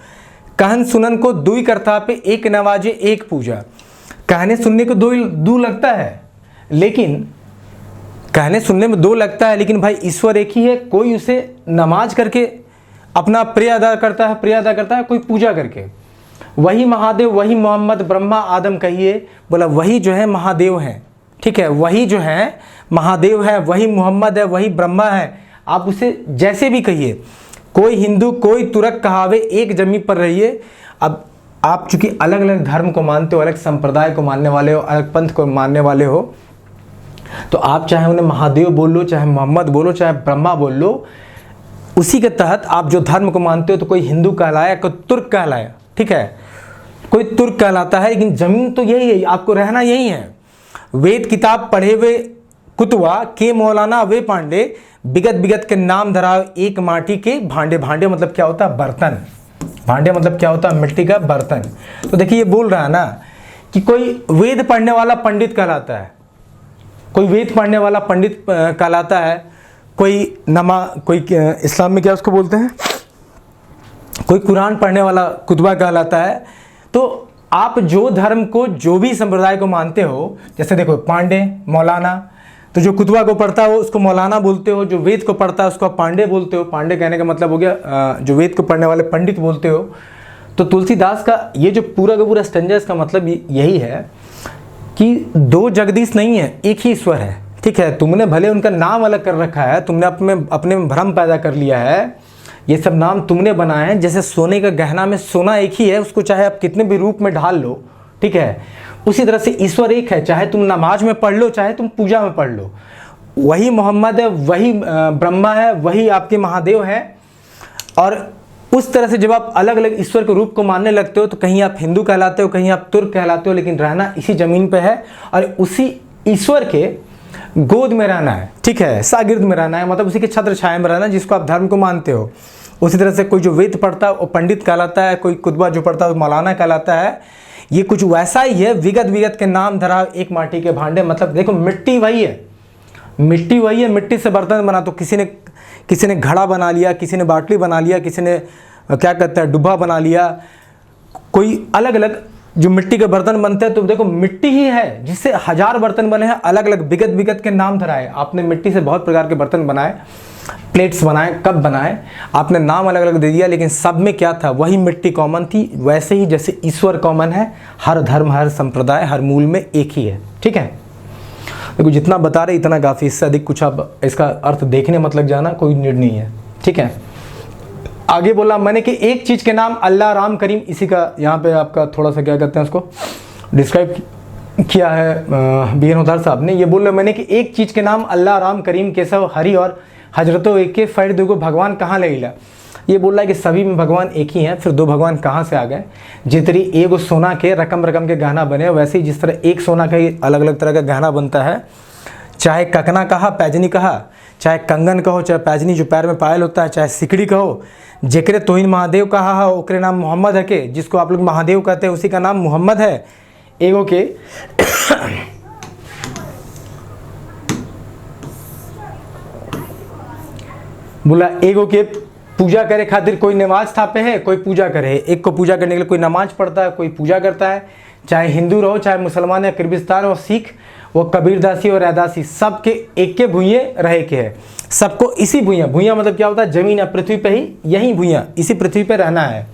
S1: कहन सुनन को दुई करता पे एक नवाजे एक पूजा, कहने सुनने को दो लगता है, लेकिन कहने सुनने में दो लगता है, लेकिन भाई ईश्वर एक ही है, कोई उसे नमाज करके अपना प्रिय अदा करता है, कोई पूजा करके। वही महादेव, वही मोहम्मद, ब्रह्मा आदम कहिए, बोला वही जो है महादेव है, ठीक है, वही जो है महादेव है, वही मोहम्मद है, वही ब्रह्मा है, आप उसे जैसे भी कहिए। कोई हिंदू कोई तुर्क कहावे, एक जमी पर रहिए। अब आप चूंकि अलग अलग धर्म को मानते हो, अलग संप्रदाय को मानने वाले हो, अलग पंथ को मानने वाले हो, तो आप चाहे उन्हें महादेव बोल लो, चाहे मोहम्मद बोलो, चाहे ब्रह्मा बोल लो, उसी के तहत आप जो धर्म को मानते हो, तो कोई हिंदू कहलाया, कोई तुर्क कहलाया, ठीक है, कोई तुर्क कहलाता है, लेकिन जमीन तो यही है, आपको रहना यही है। वेद किताब पढ़े हुए कुतवा के मौलाना वे पांडे, बिगत के नाम धराओ एक माटी के भांडे, भांडे मतलब क्या होता है, बर्तन, भांडे मतलब क्या होता है, मिट्टी का बर्तन। तो देखिए ये बोल रहा है ना कि कोई वेद पढ़ने वाला पंडित कहलाता है, कोई वेद पढ़ने वाला पंडित कहलाता है, कोई इस्लाम में क्या उसको बोलते हैं, कोई कुरान पढ़ने वाला कुतबा कहलाता है। तो आप जो धर्म को, जो भी संप्रदाय को मानते हो, जैसे देखो पांडे, मौलाना, तो जो कुतबा को पढ़ता है वो उसको मौलाना बोलते हो, जो वेद को पढ़ता है उसको आप पांडे बोलते हो। पांडे कहने का मतलब हो गया जो वेद को पढ़ने वाले पंडित बोलते हो। तो तुलसीदास का ये जो पूरा का पूरा स्टंजा, इसका मतलब यही है कि दो जगदीश नहीं है, एक ही ईश्वर है, ठीक है। तुमने भले उनका नाम अलग कर रखा है, तुमने अपने में भ्रम पैदा कर लिया है, ये सब नाम तुमने बनाए हैं। जैसे सोने का गहना में सोना एक ही है, उसको चाहे आप कितने भी रूप में ढाल लो, ठीक है, उसी तरह से ईश्वर एक है, चाहे तुम नमाज में पढ़ लो, चाहे तुम पूजा में पढ़ लो, वही मोहम्मद है, वही ब्रह्मा है, वही आपके महादेव है। और उस तरह से जब आप अलग अलग ईश्वर के रूप को मानने लगते हो, तो कहीं आप हिंदू कहलाते हो, कहीं आप तुर्क कहलाते हो, लेकिन रहना इसी जमीन पे है और उसी ईश्वर के गोद में रहना है, ठीक है, शागिर्द में रहना है, मतलब उसी के छत्र छाया में रहना, जिसको आप धर्म को मानते हो। उसी तरह से कोई जो वेद पढ़ता है वो पंडित कहलाता है, कोई कुतबा जो पढ़ता है वो मौलाना कहलाता है। ये कुछ वैसा ही है, विगत के नाम धरा एक माटी के भांडे, मतलब देखो मिट्टी वही है, मिट्टी वही है, मिट्टी से बर्तन बना, तो किसी ने घड़ा बना लिया, किसी ने बाटली बना लिया, किसी ने क्या कहते हैं डुब्बा बना लिया, कोई अलग अलग जो मिट्टी के बर्तन बनते हैं। तो देखो मिट्टी ही है जिससे हजार बर्तन बने हैं, अलग अलग बिगत बिगत के नाम धराए। आपने मिट्टी से बहुत प्रकार के बर्तन बनाए, प्लेट्स बनाए, कप बनाए, आपने नाम अलग अलग दे दिया, लेकिन सब में क्या था, वही मिट्टी कॉमन थी। वैसे ही जैसे ईश्वर कॉमन है, हर धर्म, हर संप्रदाय, हर मूल में एक ही है। ठीक है, देखो जितना बता रहे इतना काफ़ी, इससे अधिक कुछ आप इसका अर्थ देखने मत लग जाना, कोई नीड नहीं है। ठीक है, आगे बोला मैंने कि एक चीज़ के नाम अल्लाह राम करीम, इसी का यहाँ पे आपका थोड़ा सा क्या कहते हैं उसको डिस्क्राइब किया है बी एन उधार साहब ने। ये बोल रहे मैंने कि एक चीज़ के नाम अल्लाह राम करीम केशव हरि और हजरतों एक के फैर दो भगवान कहाँ लगेगा। ये बोल रहा है कि सभी में भगवान एक ही हैं, फिर दो भगवान कहाँ से आ गए। जितनी एक सोना के रकम रकम के गहना बने, वैसे ही जिस तरह एक सोना का ही अलग अलग तरह का गहना बनता है, चाहे ककना कहा, पैजनी कहा, चाहे कंगन कहो, चाहे पैजनी जो पैर में पायल होता है, चाहे सिकड़ी कहो, जेकरे तोहिन महादेव कहा है ओकरे नाम मोहम्मद है के, जिसको आप लोग महादेव कहते हैं उसी का नाम मोहम्मद है। एगो के बोला एगो के पूजा करे खातिर कोई नमाज थापे है, कोई पूजा करे है। एक को पूजा करने के लिए कोई नमाज पढ़ता है, कोई पूजा करता है, चाहे हिंदू रहो, चाहे मुसलमान या किर्गिस्तान और सिख, वो कबीरदासी और रैदासी, सबके एक के भुइयाँ रहे के है। सबको इसी भुइयाँ, भुइयाँ मतलब क्या होता है, जमीन है, पृथ्वी पे ही, यही भुइयाँ, इसी पृथ्वी पे रहना है।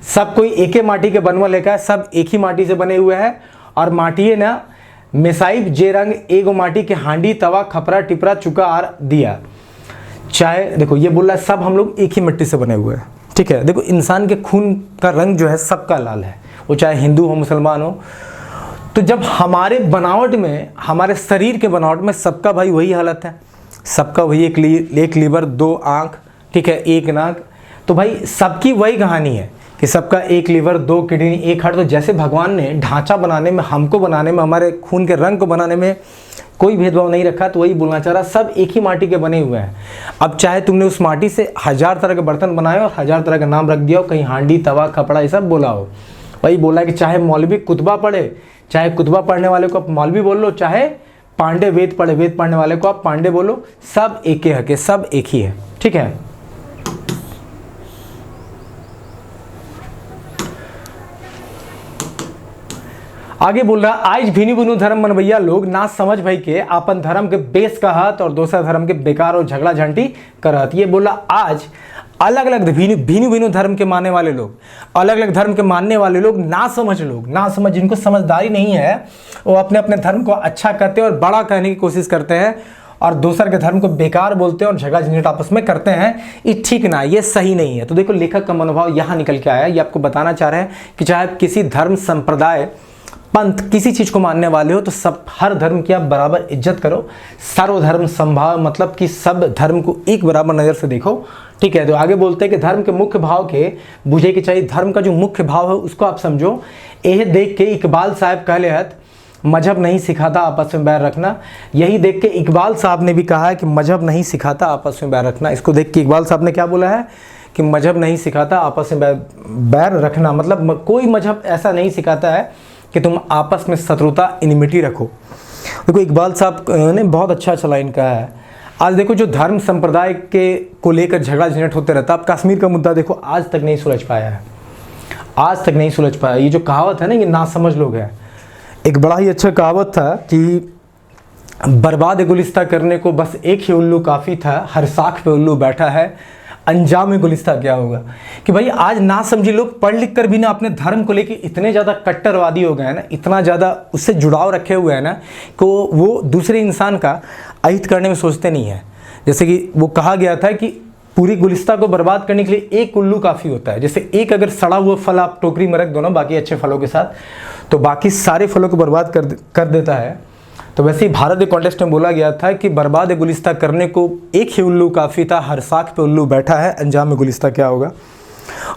S1: सब कोई एक ही माटी के बनवा लेकर, सब एक ही माटी से बने हुए हैं। और माटी ना मिसाइब जे रंग एगो माटी के हांडी तवा खपरा टिपरा चुका आर दिया। चाहे देखो ये बोल रहा है सब हम लोग एक ही मिट्टी से बने हुए हैं। ठीक है, देखो इंसान के खून का रंग जो है सबका लाल है, वो चाहे हिंदू हो मुसलमान हो। तो जब हमारे बनावट में, हमारे शरीर के बनावट में सबका भाई वही हालत है, सबका वही एक लीवर, दो आँख, ठीक है, एक नाक, तो भाई सबकी वही कहानी है कि सबका एक लीवर, दो किडनी, एक हार्ट। तो जैसे भगवान ने ढांचा बनाने में, हमको बनाने में, हमारे खून के रंग को बनाने में कोई भेदभाव नहीं रखा, तो वही बोलना चाह रहा, सब एक ही माटी के बने हुए हैं। अब चाहे तुमने उस माटी से हजार तरह के बर्तन बनाए और हजार तरह का नाम रख दिया हो, कहीं हांडी तवा खपड़ा ये सब बोला हो, वही बोला कि चाहे मौलवी कुतबा पढ़े, चाहे कुतबा पढ़ने वाले को आप मौलवी बोल लो, चाहे पांडे वेद पढ़े, वेद पढ़ने वाले को आप पांडे बोलो, सब एक ही है, सब एक ही है। ठीक है, आगे बोल रहा आज भिनु भिनु धर्म मनवैया लोग ना समझ भाई के आपन धर्म के बेस कहत और दूसरा धर्म के बेकार और झगड़ा झंटी करत। ये बोला आज अलग अलग भिनु भिनु धर्म के मानने वाले लोग, अलग अलग धर्म के मानने वाले लोग, ना समझ जिनको समझदारी नहीं है, वो अपने अपने धर्म को अच्छा कहते हैं और बड़ा कहने की कोशिश करते हैं और दूसर के धर्म को बेकार बोलते हैं और झगड़ा झंझट आपस में करते हैं। ये ठीक ना, ये सही नहीं है। तो देखो लेखक का मनोभाव यहाँ निकल के आया, ये आपको बताना चाह रहे हैं कि चाहे आप किसी धर्म संप्रदाय पंथ किसी चीज़ को मानने वाले हो, तो सब हर धर्म की आप बराबर इज्जत करो। सर्वधर्म संभाव मतलब कि सब धर्म को एक बराबर नज़र से देखो। ठीक है, तो आगे बोलते हैं कि धर्म के मुख्य भाव के बुझे के चाहिए, धर्म का जो मुख्य भाव है उसको आप समझो। यह देख के इकबाल साहब कहले हत मजहब नहीं सिखाता आपस में बैर रखना। यही देख के इकबाल साहब ने भी कहा है कि मजहब नहीं सिखाता आपस में बैर रखना। इसको देख के इकबाल साहब ने क्या बोला है कि मजहब नहीं सिखाता आपस में बैर रखना, मतलब कोई मजहब ऐसा नहीं सिखाता है कि तुम आपस में शत्रुता इनिमिटी रखो। देखो इकबाल साहब ने बहुत अच्छा लाइन कहा है। आज देखो जो धर्म संप्रदाय के को लेकर झगड़ा झंझट होते रहता, अब कश्मीर का मुद्दा देखो आज तक नहीं सुलझ पाया है, आज तक नहीं सुलझ पाया। ये जो कहावत है ना, ये ना समझ लोग हैं। एक बड़ा ही अच्छा कहावत था कि बर्बाद गुलिस्ता करने को बस एक ही उल्लू काफ़ी था, हर साख पे उल्लू बैठा है, अंजाम में गुलिस्ता क्या होगा। कि भाई आज ना समझी लोग पढ़ लिख कर भी ना अपने धर्म को लेके इतने ज़्यादा कट्टरवादी हो गए हैं ना, इतना ज़्यादा उससे जुड़ाव रखे हुए हैं ना कि वो दूसरे इंसान का अहित करने में सोचते नहीं है। जैसे कि वो कहा गया था कि पूरी गुलिस्ता को बर्बाद करने के लिए एक उल्लू काफ़ी होता है। जैसे एक अगर सड़ा हुआ फल आप टोकरी में रख दो ना बाकी अच्छे फलों के साथ, तो बाकी सारे फलों को बर्बाद कर देता है। तो वैसे ही भारत के कॉन्टेक्स्ट में बोला गया था कि बर्बाद गुलिस्ता करने को एक ही उल्लू काफ़ी था, हर साख पे उल्लू बैठा है, अंजाम में गुलिस्ता क्या होगा।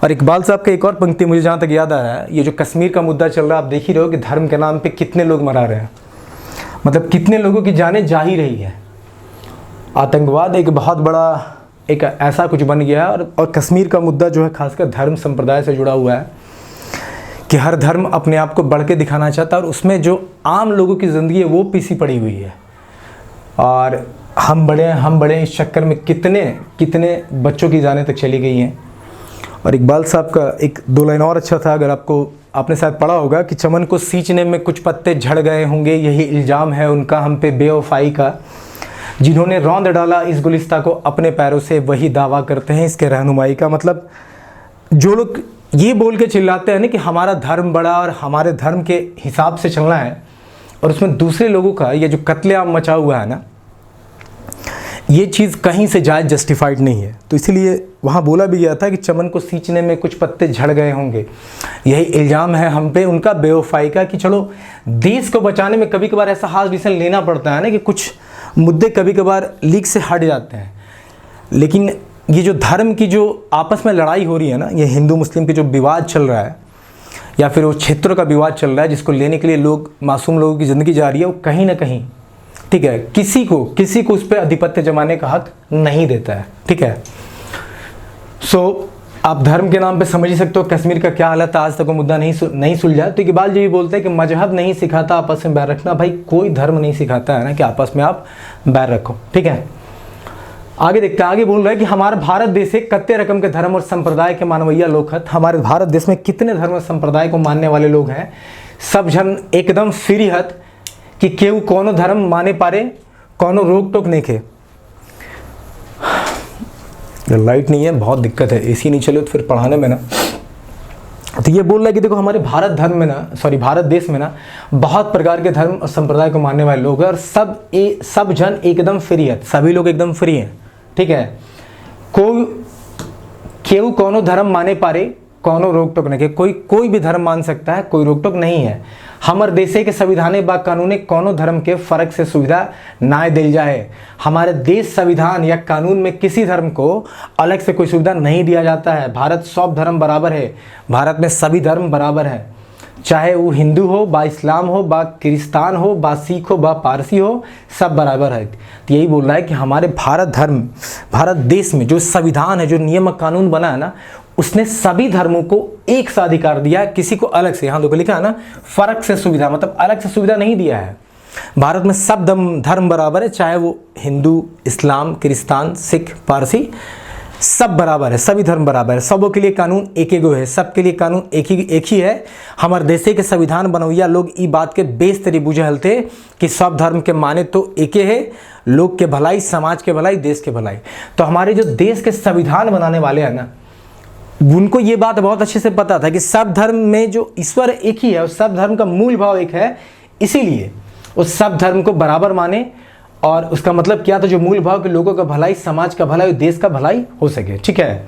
S1: और इकबाल साहब का एक और पंक्ति मुझे जहाँ तक याद आ रहा है, ये जो कश्मीर का मुद्दा चल रहा है, आप देख ही रहे हो कि धर्म के नाम पे कितने लोग मरा रहे हैं, मतलब कितने लोगों की जानें जा ही रही है। आतंकवाद एक बहुत बड़ा एक ऐसा कुछ बन गया है। और कश्मीर का मुद्दा जो है खासकर धर्म संप्रदाय से जुड़ा हुआ है कि हर धर्म अपने आप को बढ़ के दिखाना चाहता है और उसमें जो आम लोगों की ज़िंदगी है वो पीसी पड़ी हुई है। और हम बड़े इस चक्कर में कितने कितने बच्चों की जानें तक चली गई हैं। और इकबाल साहब का एक दो लाइन और अच्छा था, अगर आपने शायद पढ़ा होगा कि चमन को सींचने में कुछ पत्ते झड़ गए होंगे, यही इल्ज़ाम है उनका हम पे बेवफाई का, जिन्होंने रौंद डाला इस गुलिस्ता को अपने पैरों से, वही दावा करते हैं इसके रहनुमाई का। मतलब जो लोग ये बोल के चिल्लाते हैं ना कि हमारा धर्म बड़ा और हमारे धर्म के हिसाब से चलना है, और उसमें दूसरे लोगों का ये जो कत्लेआम मचा हुआ है ना, ये चीज़ कहीं से जायज़ जस्टिफाइड नहीं है। तो इसीलिए वहाँ बोला भी गया था कि चमन को सींचने में कुछ पत्ते झड़ गए होंगे, यही इल्ज़ाम है हम पे उनका बेवफाई का। कि चलो देश को बचाने में कभी कभार ऐसा हाथ डिसीजन लेना पड़ता है ना कि कुछ मुद्दे कभी कभार लीक से हट जाते हैं, लेकिन ये जो धर्म की जो आपस में लड़ाई हो रही है ना, ये हिंदू मुस्लिम की जो विवाद चल रहा है, या फिर वो क्षेत्रों का विवाद चल रहा है जिसको लेने के लिए लोग मासूम लोगों की ज़िंदगी जा रही है, वो कहीं ना कहीं, ठीक है, किसी को उस पर आधिपत्य जमाने का हक नहीं देता है। ठीक है, सो आप धर्म के नाम पे समझ ही सकते हो कश्मीर का क्या हालत है, आज तक वो मुद्दा नहीं सुलझा। तो इकबाल जी भी बोलते हैं कि मजहब नहीं सिखाता आपस में बैर रखना। भाई कोई धर्म नहीं सिखाता है ना कि आपस में आप बैर रखो। ठीक है, आगे देखते हैं, आगे बोल रहा है कि हमारा भारत देश एक कत्ते रकम के धर्म और संप्रदाय के मानवैया लोग हैं। हमारे भारत देश में कितने धर्म और संप्रदाय को मानने वाले लोग हैं, सब जन एकदम फ्री हत कि केहू कोनो धर्म माने पारे, कोनो रोक टोक नहीं खे। लाइट नहीं है, बहुत दिक्कत है, एसी नहीं चले तो फिर पढ़ाने में ना। तो ये बोल रहा है कि देखो हमारे भारत देश में ना बहुत प्रकार के धर्म और संप्रदाय को मानने वाले लोग हैं, और सब जन एकदम फ्री है, सभी लोग एकदम फ्री हैं। ठीक है, केहू कोनो धर्म माने पारे, कोनो रोक टोक नहीं, कोई भी धर्म मान सकता है, कोई रोक टोक नहीं है। हमर देशे के संविधाने बा कानूने कोनो धर्म के फर्क से सुविधा ना दिल जाए। हमारे देश संविधान या कानून में किसी धर्म को अलग से कोई सुविधा नहीं दिया जाता है। भारत सब धर्म बराबर है, भारत में सभी धर्म बराबर है, चाहे वो हिंदू हो, बा इस्लाम हो, बा क्रिस्तान हो, बा सिख हो, बा पारसी हो, सब बराबर है। तो यही बोल रहा है कि हमारे भारत देश में जो संविधान है, जो नियम कानून बना है ना, उसने सभी धर्मों को एक सा अधिकार दिया, किसी को अलग से, यहाँ देखो लिखा है ना, फर्क से सुविधा, मतलब अलग से सुविधा नहीं दिया है। भारत में सब धर्म बराबर है, चाहे वो हिंदू, इस्लाम, क्रिस्तान, सिख, पारसी, सब बराबर है, सभी धर्म बराबर है, सबों के लिए कानून एक गो है, सबके लिए कानून एक ही है। हमारे देशे के संविधान बनवैया लोग ई बात के बेस तरी बुझल थे कि सब धर्म के माने तो एके है, लोग के भलाई, समाज के भलाई, देश के भलाई। तो हमारे जो देश के संविधान बनाने वाले हैं ना, उनको ये बात बहुत अच्छे से पता था कि सब धर्म में जो ईश्वर एक ही है और सब धर्म का मूल भाव एक है, इसीलिए उस सब धर्म को बराबर माने। और उसका मतलब क्या था, जो मूल भाव के लोगों का भलाई, समाज का भलाई, देश का भलाई हो सके। ठीक है,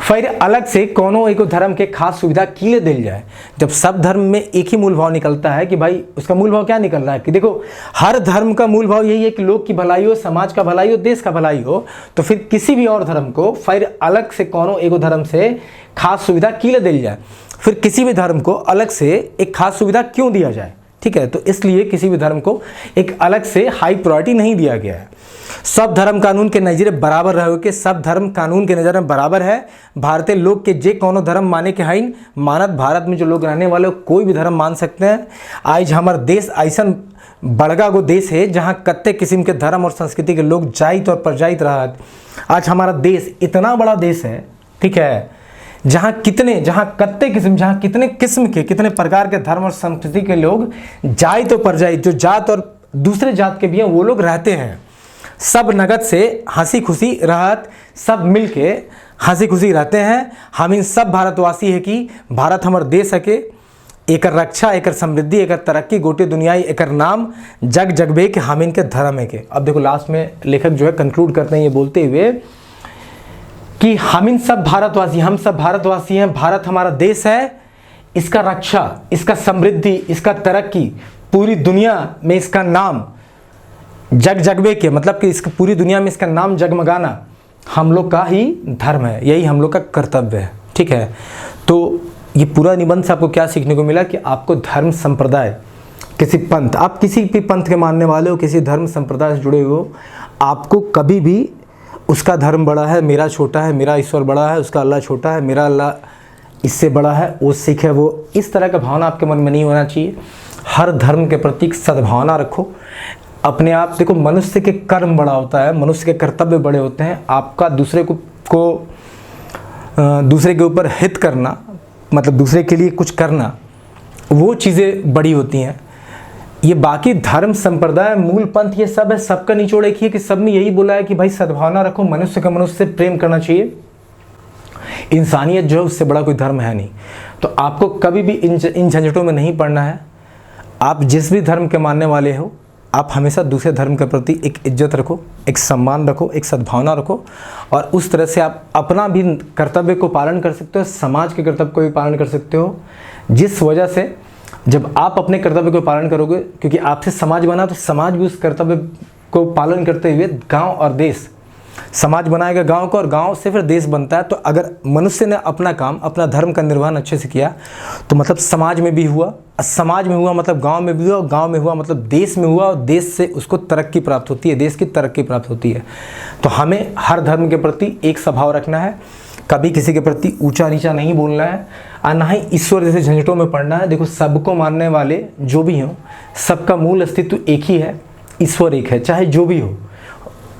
S1: फिर अलग से कोनो एक धर्म के खास सुविधा किले दिल जाए। जब सब धर्म में एक ही मूल भाव निकलता है कि भाई उसका मूल भाव क्या निकल रहा है कि देखो हर धर्म का मूल भाव यही है कि लोग की भलाई हो, समाज का भलाई हो, देश का भलाई हो, तो फिर किसी भी और धर्म को फिर अलग से कोनो एक धर्म से खास सुविधा किले दिल जाए, फिर किसी भी धर्म को अलग से एक खास सुविधा क्यों दिया जाए। ठीक है, तो इसलिए किसी भी धर्म को एक अलग से हाई प्रायोरिटी नहीं दिया गया है। सब धर्म कानून के नज़र बराबर रहे कि सब धर्म कानून के नज़र में बराबर है। भारतीय लोग के जे कोनो धर्म माने के हाइन मानत, भारत में जो लोग रहने वाले कोई भी धर्म मान सकते हैं। आज हमारा देश ऐसा बड़गा गो देश है जहाँ कत्ते किस्म के धर्म और संस्कृति के लोग जाइत और परजाइत रहत। आज हमारा देश इतना बड़ा देश है, ठीक है, जहाँ कितने किस्म के, कितने प्रकार के धर्म और संस्कृति के लोग जाइत और परजाइत, जो जात और दूसरे जात के भी हैं वो लोग रहते हैं। सब नगद से हंसी खुशी रहत, सब मिल के हंसी खुशी रहते हैं। हम इन सब भारतवासी है कि भारत हमार देश है के एकर रक्षा, एकर समृद्धि, एकर तरक्की, गोटे दुनियाई एकर नाम जग जगबे के हम इनके धर्म है के। अब देखो लास्ट में लेखक जो है कंक्लूड करते हैं ये बोलते हुए कि हम सब भारतवासी हैं, भारत हमारा देश है, इसका रक्षा, इसका समृद्धि, इसका तरक्की, पूरी दुनिया में इसका नाम जग जगबे के, मतलब कि इसका पूरी दुनिया में इसका नाम जगमगाना हम लोग का ही धर्म है, यही हम लोग का कर्तव्य है। ठीक है, तो ये पूरा निबंध से आपको क्या सीखने को मिला कि आपको धर्म संप्रदाय, किसी पंथ, आप किसी भी पंथ के मानने वाले हो, किसी धर्म संप्रदाय से जुड़े हो, आपको कभी भी उसका धर्म बड़ा है, मेरा छोटा है, मेरा ईश्वर बड़ा है, उसका अल्लाह छोटा है, मेरा अल्लाह इससे बड़ा है, वो सिख है, वो इस तरह का भावना आपके मन में नहीं होना चाहिए। हर धर्म के प्रति सद्भावना रखो, अपने आप, देखो मनुष्य के कर्म बड़ा होता है, मनुष्य के कर्तव्य बड़े होते हैं। आपका दूसरे दूसरे के ऊपर हित करना, मतलब दूसरे के लिए कुछ करना, वो चीज़ें बड़ी होती हैं। ये बाकी धर्म, संप्रदाय, मूल पंथ, ये सब है, सबका निचोड़ एक ही है कि सब में यही बोला है कि भाई सद्भावना रखो, मनुष्य का मनुष्य से प्रेम करना चाहिए। इंसानियत जो है उससे बड़ा कोई धर्म है नहीं। तो आपको कभी भी इन झंझटों में नहीं पड़ना है। आप जिस भी धर्म के मानने वाले हो, आप हमेशा दूसरे धर्म के प्रति एक इज्जत रखो, एक सम्मान रखो, एक सद्भावना रखो, और उस तरह से आप अपना भी कर्तव्य को पालन कर सकते हो, समाज के कर्तव्य को भी पालन कर सकते हो। जिस वजह से जब आप अपने कर्तव्य को पालन करोगे, क्योंकि आपसे समाज बना, तो समाज भी उस कर्तव्य को पालन करते हुए गांव और देश, समाज बनाएगा गांव को, और गांव से फिर देश बनता है। तो अगर मनुष्य ने अपना काम, अपना धर्म का निर्वहन अच्छे से किया, तो मतलब समाज में भी हुआ, समाज में हुआ मतलब गांव में भी हुआ, गांव में हुआ मतलब देश में हुआ, और देश से उसको तरक्की प्राप्त होती है, देश की तरक्की प्राप्त होती है। तो हमें हर धर्म के प्रति एक स्वभाव रखना है, कभी किसी के प्रति ऊंचा नीचा नहीं बोलना है, और ना ही ईश्वर जैसे झंझटों में पड़ना है। देखो, सबको मानने वाले जो भी हों, सबका मूल अस्तित्व एक ही है, ईश्वर एक है, चाहे जो भी हो।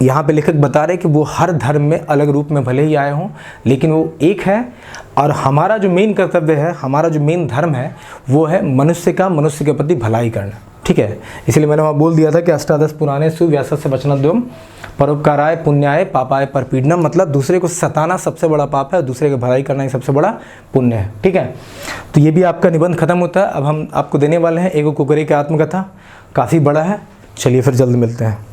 S1: यहाँ पे लेखक बता रहे कि वो हर धर्म में अलग रूप में भले ही आए हों, लेकिन वो एक है। और हमारा जो मेन कर्तव्य है, हमारा जो मेन धर्म है, वो है मनुष्य के प्रति भलाई करना। ठीक है, इसलिए मैंने वहाँ बोल दिया था कि अष्टादश पुराणेषु व्यासस्य वचनद्वयम् परोपकाराय पुण्याय पापाय परपीडनम्, मतलब दूसरे को सताना सबसे बड़ा पाप है, दूसरे की भलाई करना ही सबसे बड़ा पुण्य है। ठीक है, तो ये भी आपका निबंध खत्म होता है। अब हम आपको देने वाले हैं एगो कुकरी की आत्मकथा, काफ़ी बड़ा है। चलिए फिर जल्द मिलते हैं।